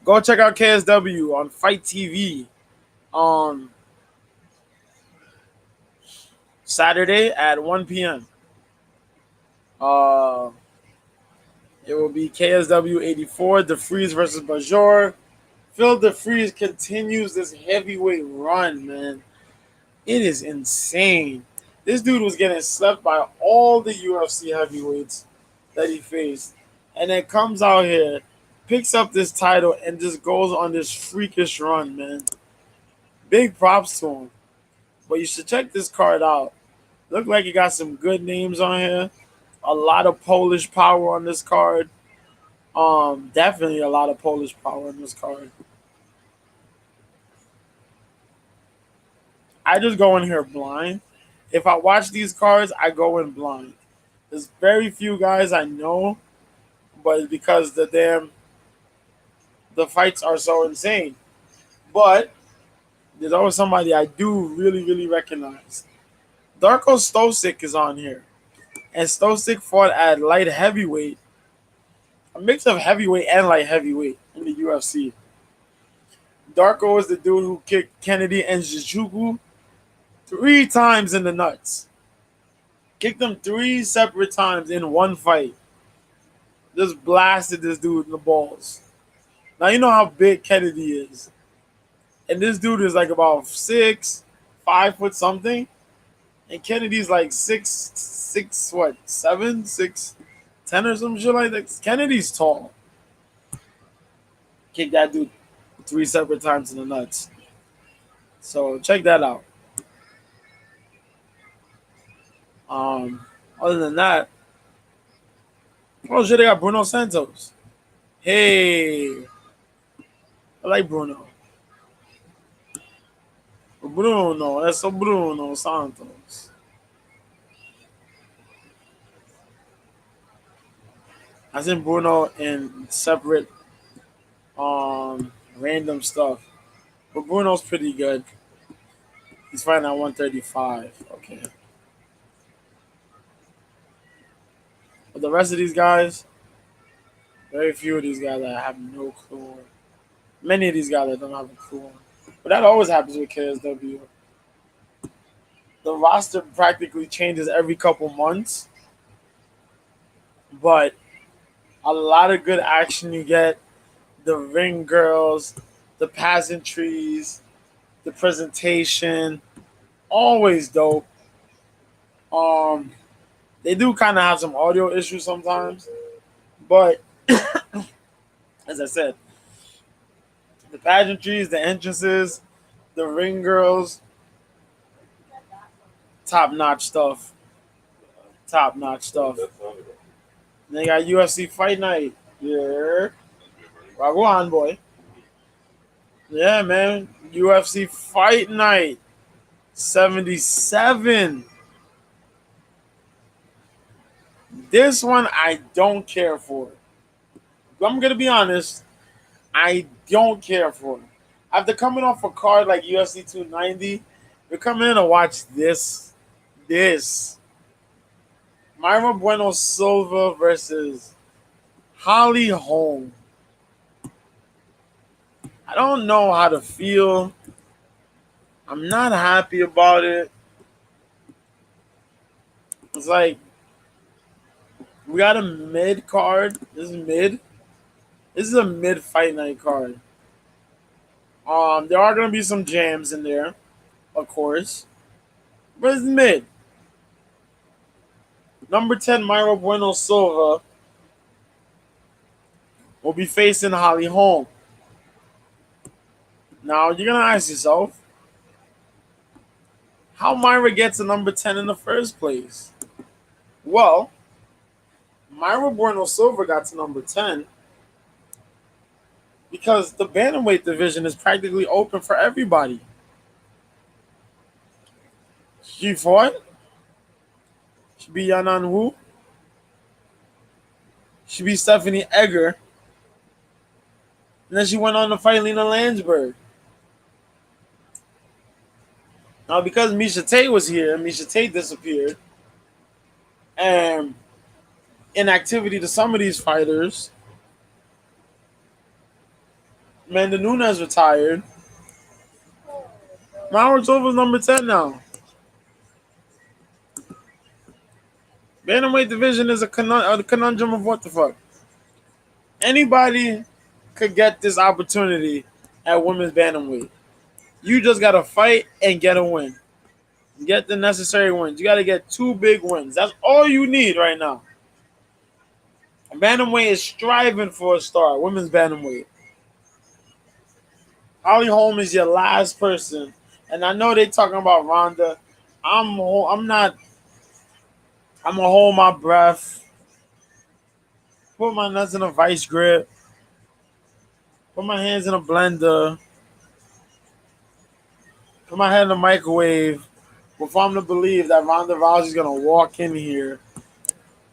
go check out KSW on Fight TV on Saturday at 1 p.m. Uh, it will be KSW 84, DeFreeze versus Bajor. Phil DeFreeze continues this heavyweight run, man. It is insane. This dude was getting slept by all the UFC heavyweights that he faced. And then comes out here, picks up this title, and just goes on this freakish run, man. Big props to him. But you should check this card out. Look like you got some good names on here. A lot of Polish power on this card. Definitely a lot of Polish power on this card. I just go in here blind. If I watch these cards, I go in blind. There's very few guys I know, but it's because the fights are so insane. But there's always somebody I do really recognize. Darko Stosic is on here, and Stosic fought at light heavyweight, a mix of heavyweight and light heavyweight in the UFC. Darko is the dude who kicked Kennedy and Nzechukwu 3 times in the nuts. Kicked him 3 separate times in one fight. Just blasted this dude in the balls. Now you know how big Kennedy is. And this dude is like about 5 foot something. And Kennedy's like 6, what, 7, 6'10" or some shit like that. Kennedy's tall. Kicked that dude 3 separate times in the nuts. So check that out. Other than that, oh shit, they got Bruno Santos. Hey, I like Bruno. That's so Bruno Santos. I seen Bruno in separate random stuff. But Bruno's pretty good. He's fighting at 135. Okay. But the rest of these guys, very few of these guys I have no clue on. Many of these guys I don't have a clue on. But that always happens with KSW. The roster practically changes every couple months. But a lot of good action you get. The ring girls, the pageantries, the presentation, always dope. They do kind of have some audio issues sometimes, but as I said, the pageantries, the entrances, the ring girls, top notch stuff. Top notch stuff. And they got UFC Fight Night. Yeah. Well, go on, boy. Yeah, man. UFC Fight Night 77. This one I don't care for. I'm gonna be honest. I don't care for it. After coming off a card like UFC 290, you're coming in to watch this. Myra Bueno Silva versus Holly Holm. I don't know how to feel. I'm not happy about it. It's like we got a mid card. This is mid. This is a mid fight night card. There are gonna be some jams in there, of course. But it's mid. Number 10, Myra Bueno Silva will be facing Holly Holm. Now, you're going to ask yourself, how Myra gets to number 10 in the first place? Well, Myra Bueno Silva got to number 10 because the bantamweight division is practically open for everybody. She fought. She beat Yanan Wu. She beat Stephanie Egger. And then she went on to fight Lena Landsberg. Now, because Misha Tate was here, Misha Tate disappeared, and inactivity to some of these fighters, Amanda Nunes retired. Marzova's number 10 now. Bantamweight division is a conundrum of what the fuck. Anybody could get this opportunity at women's bantamweight. You just gotta fight and get a win. Get the necessary wins. You gotta get 2 big wins. That's all you need right now. Bantamweight is striving for a star. Women's bantamweight. Holly Holm is your last person, and I know they talking about Ronda. I'm not. I'm gonna hold my breath. Put my nuts in a vice grip. Put my hands in a blender. Put my head in the microwave. Before I'm to believe that Ronda Rousey is gonna walk in here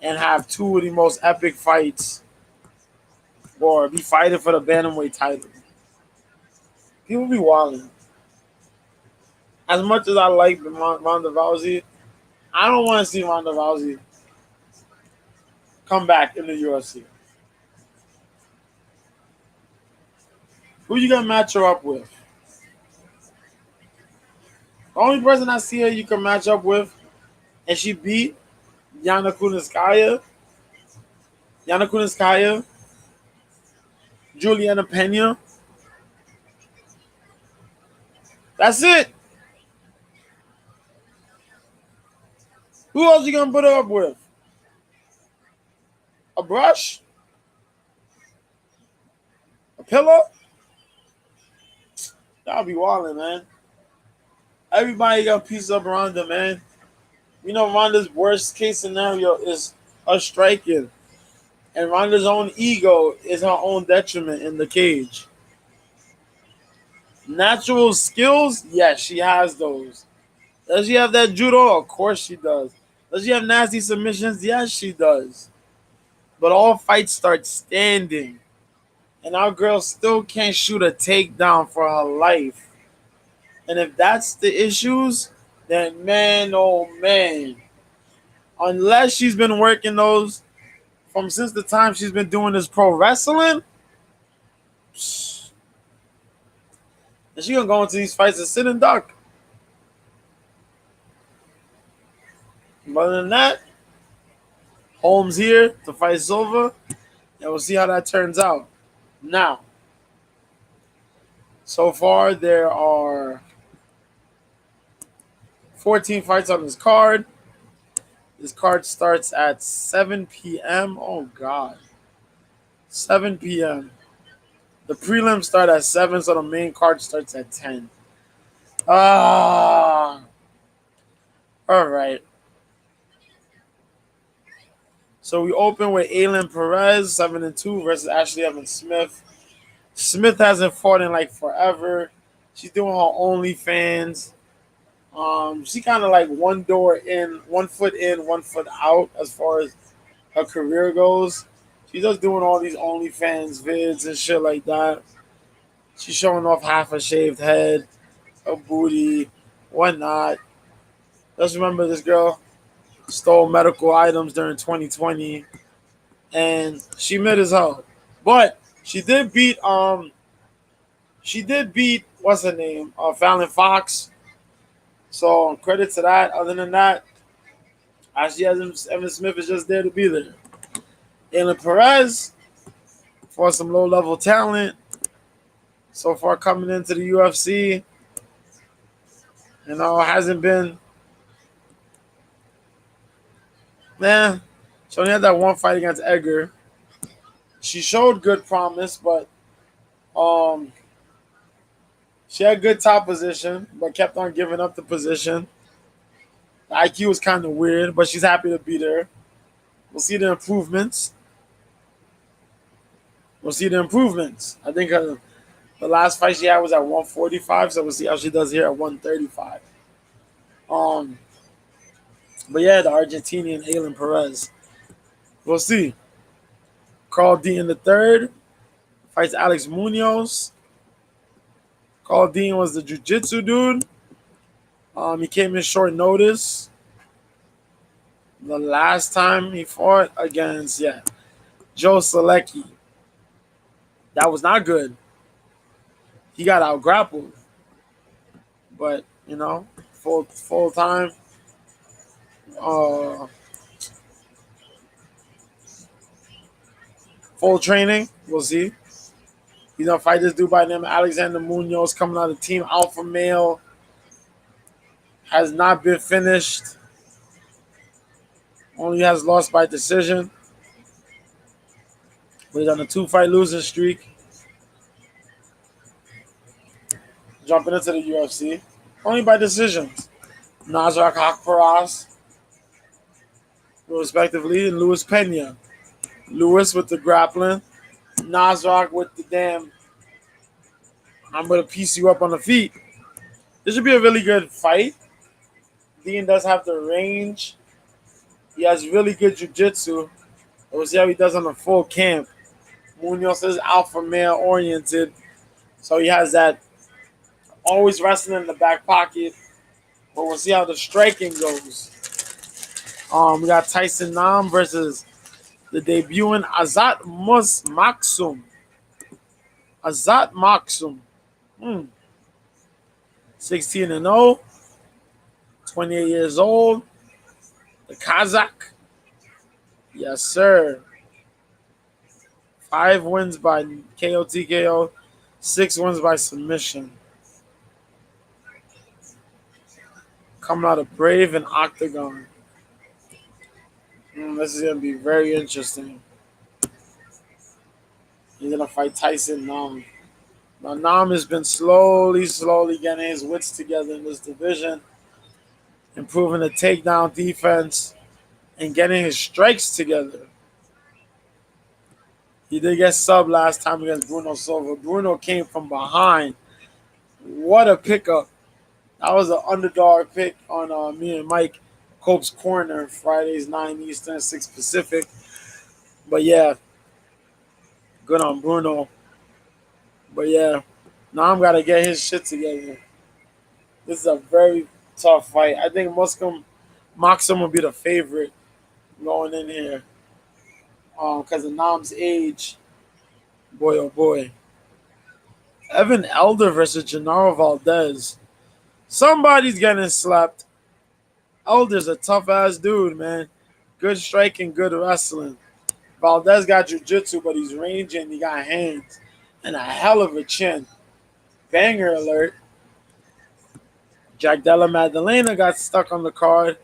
and have 2 of the most epic fights, or be fighting for the bantamweight title. People be wilding. As much as I like Ronda Rousey, I don't want to see Ronda Rousey come back in the UFC. Who you gonna match her up with? The only person I see her you can match up with, and she beat Yana Kunitskaya, Juliana Pena. That's it. Who else you gonna put her up with? A brush? A pillow? That'll be wildin', man. Everybody got pieces up Ronda, man. You know Ronda's worst case scenario is her striking. And Ronda's own ego is her own detriment in the cage. Natural skills? Yes, she has those. Does she have that judo? Of course she does. Does she have nasty submissions? Yes, she does. But all fights start standing. And our girl still can't shoot a takedown for her life. And if that's the issues, then man, oh man. Unless she's been working those from since the time she's been doing this pro wrestling, and she gonna go into these fights and sit and duck. But other than that, Holmes here to fight Silva, and we'll see how that turns out. Now, so far there are 14 fights on this card. This card starts at 7 p.m. Oh, God. 7 p.m. The prelims start at 7, so the main card starts at 10. All right. So we open with Aylin Perez, 7-2 versus Ashley Evans Smith. Smith hasn't fought in like forever. She's doing her OnlyFans. She kind of like one door in, 1 foot in, 1 foot out as far as her career goes. She's just doing all these OnlyFans vids and shit like that. She's showing off half a shaved head, a booty, whatnot. Just remember this girl stole medical items during 2020, and she mid as hell. But she did beat what's her name? Fallon Fox. So credit to that. Other than that, Ashley Evans Smith is just there to be there. Aylin Perez for some low level talent. So far coming into the UFC, hasn't been. Man, she only had that one fight against Edgar. She showed good promise, but she had good top position, but kept on giving up the position. The IQ was kind of weird, but she's happy to be there. We'll see the improvements. I think the last fight she had was at 145, so we'll see how she does here at 135. But yeah, the Argentinian Aylin Perez. We'll see. Carl Dean III fights Alex Munoz. Carl Dean was the jiu-jitsu dude. He came in short notice. The last time he fought against Joe Selecki, that was not good. He got out grappled, but full time, uh, full training. We'll see. He's gonna fight this dude by the name of Alexander Munoz, coming out of Team Alpha Male. Has not been finished. Only has lost by decision. But he's on a 2-fight losing streak. Jumping into the UFC. Only by decisions. Nasrat Haqparast, respectively, and Luis Pena. Luis with the grappling. Nasrat with the damn, I'm going to piece you up on the feet. This should be a really good fight. Dean does have the range. He has really good jiu-jitsu. We'll see how he does on the full camp. Munoz is alpha male oriented. So he has that always wrestling in the back pocket. But we'll see how the striking goes. We got Tyson Nam versus the debuting Azat Maksum. Azat Maksum. 16-0. 28 years old. The Kazakh. Yes, sir. 5 wins by KO TKO. 6 wins by submission. Coming out of Brave and Octagon. This is going to be very interesting. He's going to fight Tyson Nam. Now, Nam has been slowly getting his wits together in this division, improving the takedown defense, and getting his strikes together. He did get subbed last time against Bruno Silva. Bruno came from behind. What a pickup. That was an underdog pick on me and Mike Cope's Corner, Fridays, 9 Eastern, 6 Pacific. But yeah, good on Bruno. But yeah, now I'm got to get his shit together. This is a very tough fight. I think Maxim will be the favorite going in here. Because of Nam's age. Boy, oh boy. Evan Elder versus Gennaro Valdez. Somebody's getting slapped. Elder's a tough-ass dude, man. Good striking, good wrestling. Valdez got jiu-jitsu, but he's ranging. He got hands. And a hell of a chin. Banger alert. Jack Della Maddalena got stuck on the card,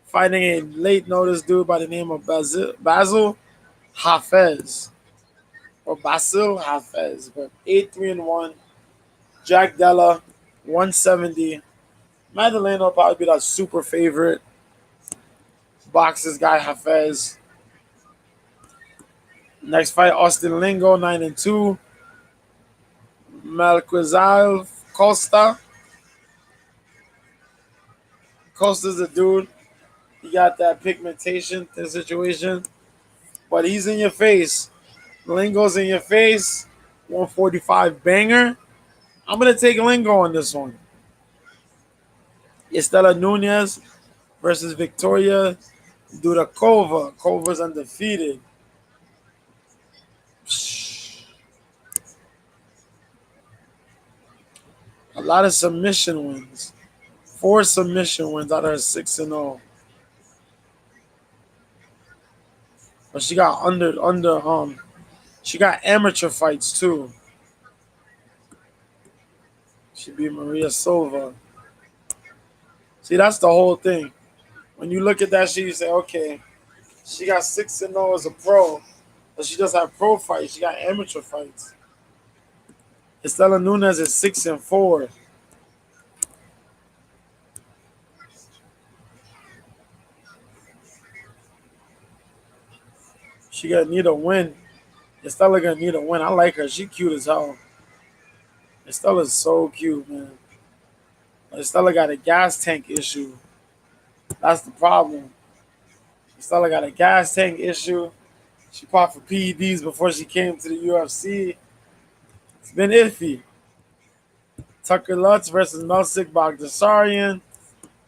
fighting a late notice dude by the name of Basil Hafez. Or Basil Hafez. But 8-3-1. Jack Della, 170. Maddalena will probably be that super favorite. Boxes guy Hafez. Next fight, Austin Lingo, 9-2. Malquizal Costa. Costa's a dude. He got that pigmentation situation. But he's in your face. Lingo's in your face. 145 banger. I'm going to take Lingo on this one. Estela Nunez versus Victoria Dudakova. Kova's undefeated. A lot of submission wins. 4 submission wins out of her 6-0. But she got she got amateur fights too. She beat Maria Silva. See, that's the whole thing. When you look at that shit, you say, okay, she got 6-0 as a pro, but she does have pro fights. She got amateur fights. Estela Nunez is 6-4. She gonna need a win. Estela gonna need a win. I like her. She cute as hell. Estela's so cute, man. Estela got a gas tank issue. That's the problem. Estela got a gas tank issue. She fought for PEDs before she came to the UFC. It's been iffy. Tucker Lutz versus Melsik Bagdasaryan.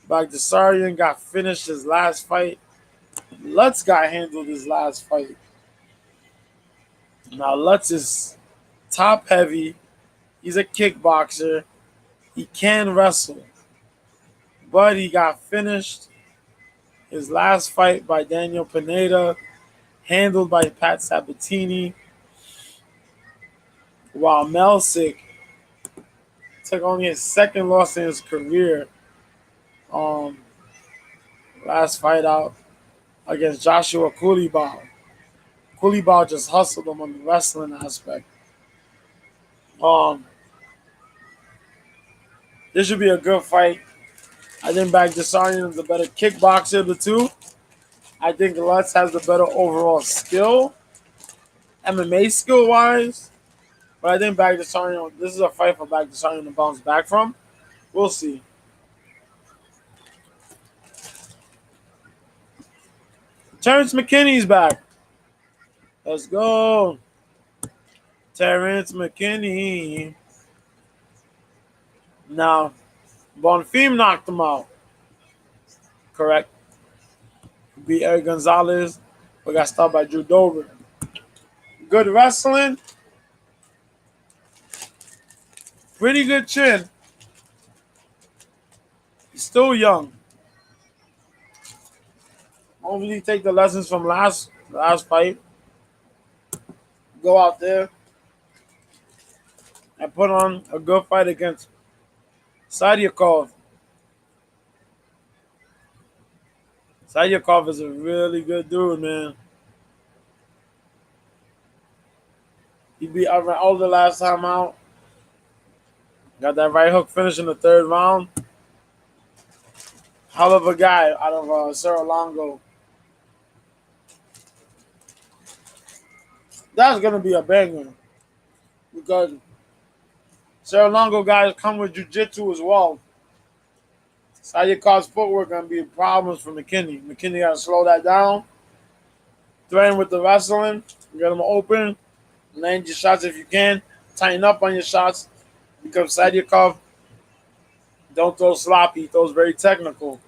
Bagdasaryan got finished his last fight. Lutz got handled his last fight. Now Lutz is top heavy. He's a kickboxer. He can wrestle. But he got finished his last fight by Daniel Pineda, handled by Pat Sabatini, while Melsick took only his second loss in his career. Um, Last fight out against Joshua Kulibal. Kulibal just hustled him on the wrestling aspect. Um, this should be a good fight. I think Bagdasaryan is the better kickboxer of the two. I think Lutz has the better overall skill, MMA skill wise. But I think Bagdasaryan, this is a fight for Bagdasaryan to bounce back from. We'll see. Terrence McKinney's back. Let's go. Terrence McKinney. Now, Bonfim knocked him out. Correct. Beat Eric Gonzalez, but got stopped by Drew Dober. Good wrestling. Pretty good chin. He's still young. Hopefully take the lessons from last fight. Go out there and put on a good fight against Sadyakov. Sadyakov is a really good dude, man. He beat Ivan Older last time out. Got that right hook finish in the third round. Hell of a guy out of Cerro Longo. That's going to be a banger. Because Cerro Longo guys come with jiu-jitsu as well. Sadyakov's footwork going to be problems for McKinney. McKinney got to slow that down. Threaten with the wrestling. Get him open. Land your shots if you can. Tighten up on your shots. Because Sadyakov don't throw sloppy. He throws very technical.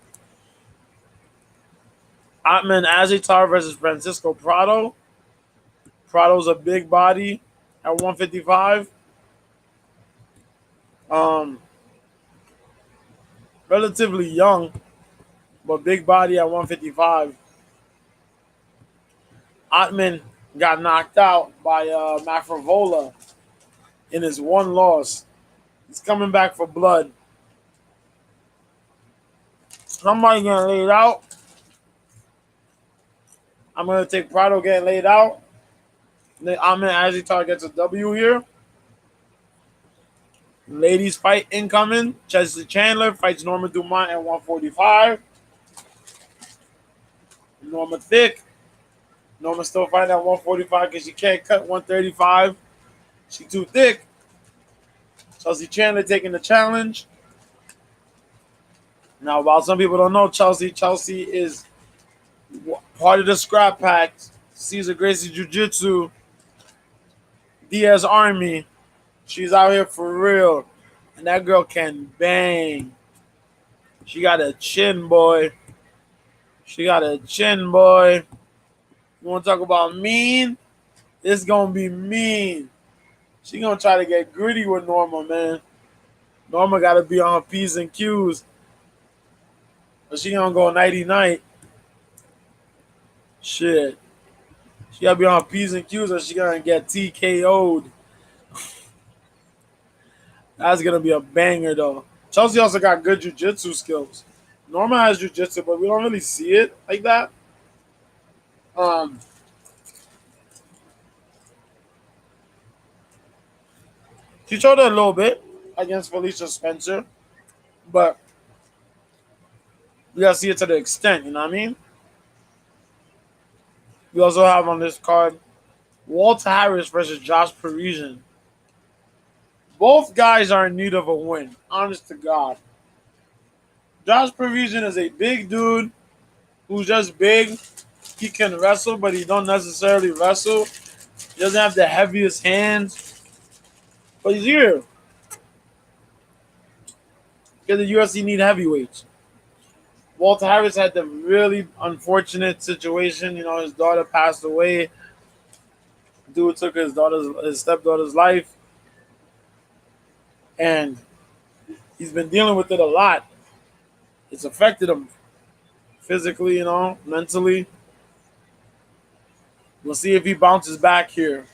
Atman Azitar versus Francisco Prado. Prado's a big body at 155. Relatively young, but big body at 155. Atman got knocked out by Mafrovola in his one loss. He's coming back for blood. Somebody getting laid out. I'm going to take Prado getting laid out. Then Atman Azitar gets a W here. Ladies fight incoming. Chesley Chandler fights Norma Dumont at 145. Norma thick. Norma still fighting at 145 because she can't cut 135. She too thick. Chelsea Chandler taking the challenge. Now, while some people don't know Chelsea is part of the Scrap Pack. Cesar Gracie Jiu-Jitsu. Diaz Army. She's out here for real. And that girl can bang. She got a chin, boy. She got a chin, boy. You want to talk about mean? It's going to be mean. She going to try to get gritty with Norma, man. Norma got to be on her P's and Q's. But she going to go nighty-night. Shit. She got to be on her P's and Q's or she going to get TKO'd. That's going to be a banger, though. Chelsea also got good jiu-jitsu skills. Norma has jiu-jitsu, but we don't really see it like that. She showed it a little bit against Felicia Spencer, but we got to see it to the extent, you know what I mean? We also have on this card Walter Harris versus Josh Parisian. Both guys are in need of a win, honest to God. Josh Parisian is a big dude who's just big. He can wrestle, but he don't necessarily wrestle. He doesn't have the heaviest hands. But he's here. Because the UFC need heavyweights. Walter Harris had the really unfortunate situation. His daughter passed away. Dude took his stepdaughter's life, and he's been dealing with it a lot. It's affected him physically, mentally. We'll see if he bounces back here.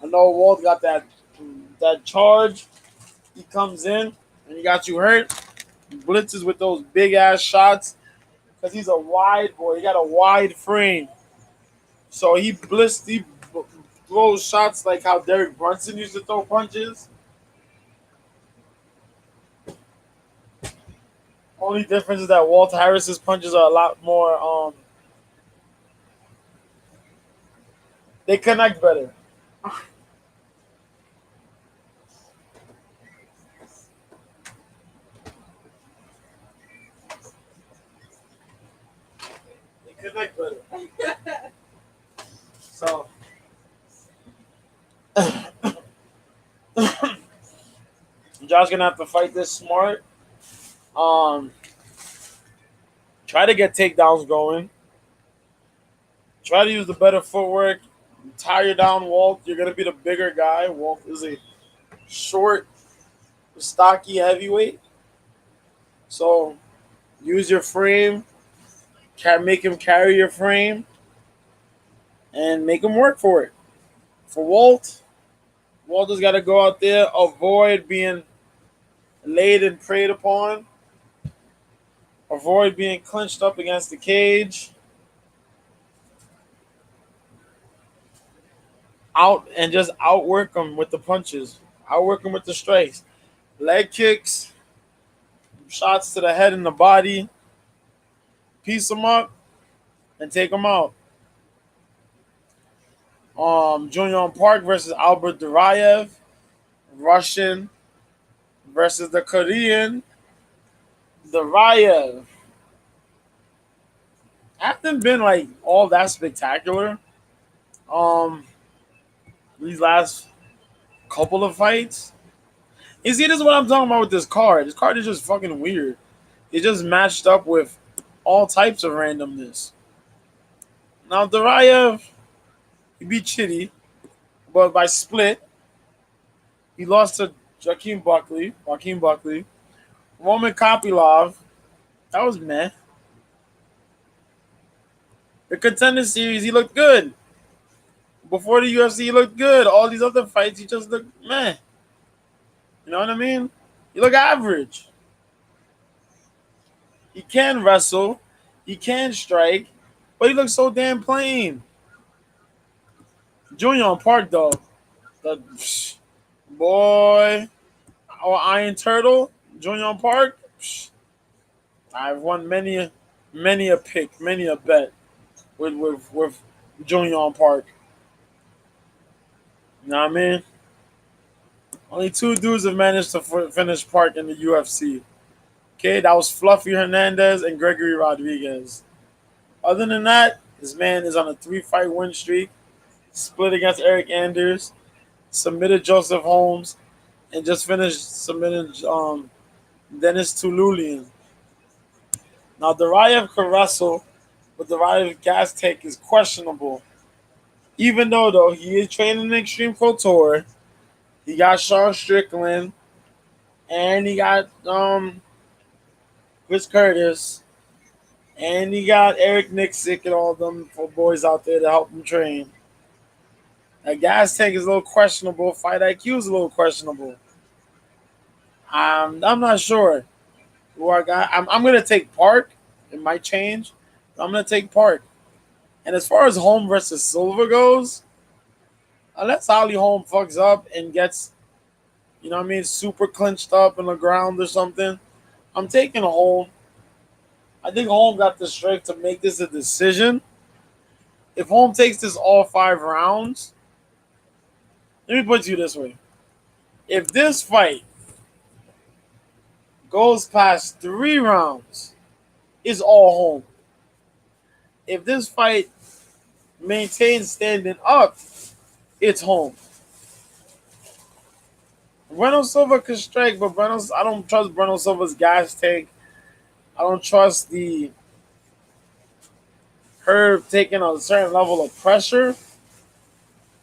I know Walt got that charge. He comes in and he got you hurt. He blitzes with those big ass shots because he's a wide boy. He got a wide frame, so he blitzed. He throws shots like how Derek Brunson used to throw punches. Only difference is that Walt Harris's punches are a lot more. They connect better. They connect better. So Josh gonna have to fight this smart. Um, Try to get takedowns going. Try to use the better footwork. Tire down Walt. You're gonna be the bigger guy. Walt is a short, stocky heavyweight. So use your frame. Can make him carry your frame and make him work for it. For Walt has got to go out there, avoid being laid and preyed upon, avoid being clinched up against the cage, out and just outwork him with the punches, outwork him with the strikes, leg kicks, shots to the head and the body, piece him up and take him out. Junior Park versus Albert Durayev, Russian versus the Korean Durayev. Hasn't been like all that spectacular. Um, these last couple of fights. You see, this is what I'm talking about with this card. This card is just fucking weird. It just matched up with all types of randomness. Now Durayev, he beat Chitty, but by split. He lost to Joaquin Buckley. Roman Kopylov, that was meh. The Contender Series, he looked good. Before the UFC, he looked good. All these other fights, he just looked meh. You know what I mean? He looked average. He can wrestle. He can strike. But he looks so damn plain. Junior Park, though. The boy. Our Iron Turtle. Junior Park. I've won many a pick, many a bet with Junior Park. You know what I mean? Only two dudes have managed to finish Park in the UFC. Okay, that was Fluffy Hernandez and Gregory Rodriguez. Other than that, this man is on a 3-fight win streak. Split against Eric Anders, submitted Joseph Holmes, and just finished submitting Dennis Tululian. Now Durayev could wrestle, but Durayev gas tank is questionable. Even though he is training in Extreme Couture, he got Sean Strickland, and he got Chris Curtis, and he got Eric Nixick and all them boys out there to help him train. That gas tank is a little questionable. Fight IQ is a little questionable. I'm not sure who I got. I'm gonna take Park. It might change, but I'm gonna take Park. And as far as Holm versus Silva goes, unless Holly Holm fucks up and gets, super clinched up in the ground or something, I'm taking Holm. I think Holm got the strength to make this a decision. If Holm takes this all 5 rounds, let me put it to you this way. If this fight goes past 3 rounds, it's all Holm. If this fight maintains standing up, it's Holm. Breno Silva could strike, but I don't trust Breno Silva's gas tank. I don't trust the her taking a certain level of pressure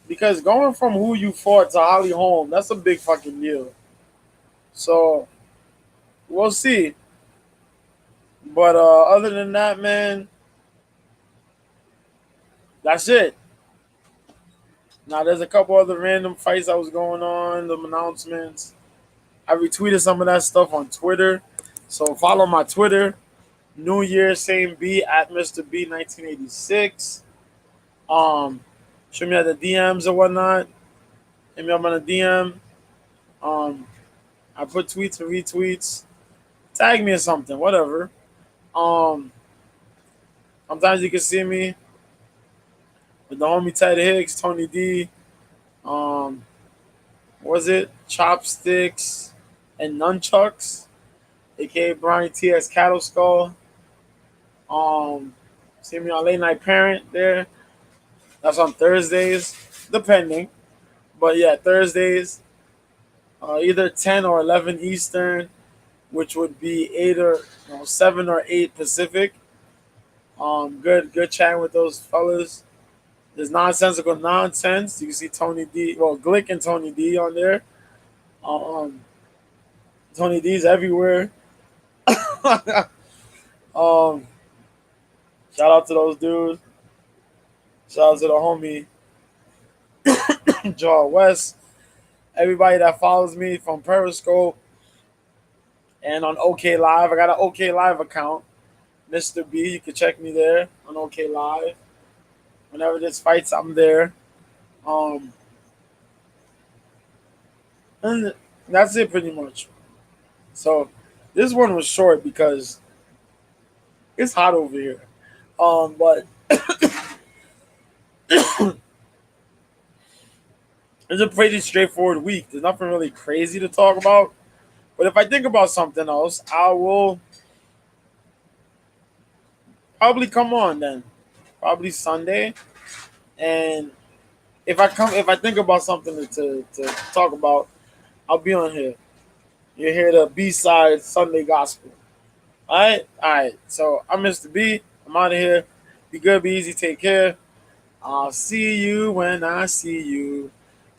because going from who you fought to Holly Holm, that's a big fucking deal. So we'll see. But other than that, man, that's it. Now there's a couple other random fights that was going on, the announcements. I retweeted some of that stuff on Twitter. So follow my Twitter. New Year, same B at Mr. B 1986. Shoot me at the DMs or whatnot. Hit me up on a DM. Um, I put tweets and retweets. Tag me or something, whatever. Um, Sometimes you can see me with the homie Ted Hicks, Tony D. Um, was it Chopsticks and Nunchucks, aka Brian T.S. Cattle Skull. See me on Late Night Parent there. That's on Thursdays, depending. But yeah, Thursdays, either 10 or 11 Eastern, which would be 8 or 7 or 8 Pacific. Good chatting with those fellas. There's nonsensical nonsense. You can see Tony D, well, Glick and Tony D on there. Um, Tony D's everywhere. um, Shout out to those dudes. Shout out to the homie Jaw West. Everybody that follows me from Periscope and on OK Live. I got an OK Live account. Mr. B, you can check me there on OK Live. Whenever there's fights, I'm there. Um, and that's it pretty much. So this one was short because it's hot over here. But it's a pretty straightforward week. There's nothing really crazy to talk about. But if I think about something else, I will probably come on then. Probably Sunday. And if I think about something to talk about, I'll be on here. You hear the B-side Sunday gospel. Alright. So I'm Mr. B. I'm out of here. Be good, be easy, take care. I'll see you when I see you.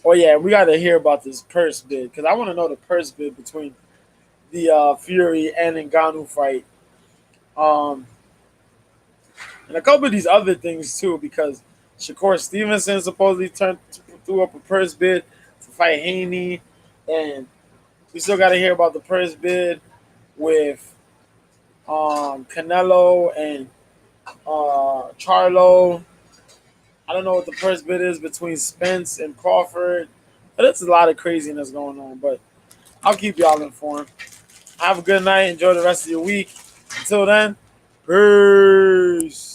Oh yeah, we gotta hear about this purse bid because I want to know the purse bid between the Fury and Ngannou fight. Um, and a couple of these other things too, because Shakur Stevenson supposedly threw up a purse bid to fight Haney, and we still got to hear about the purse bid with Canelo and Charlo. I don't know what the purse bid is between Spence and Crawford, but it's a lot of craziness going on. But I'll keep y'all informed. Have a good night. Enjoy the rest of your week. Until then, peace.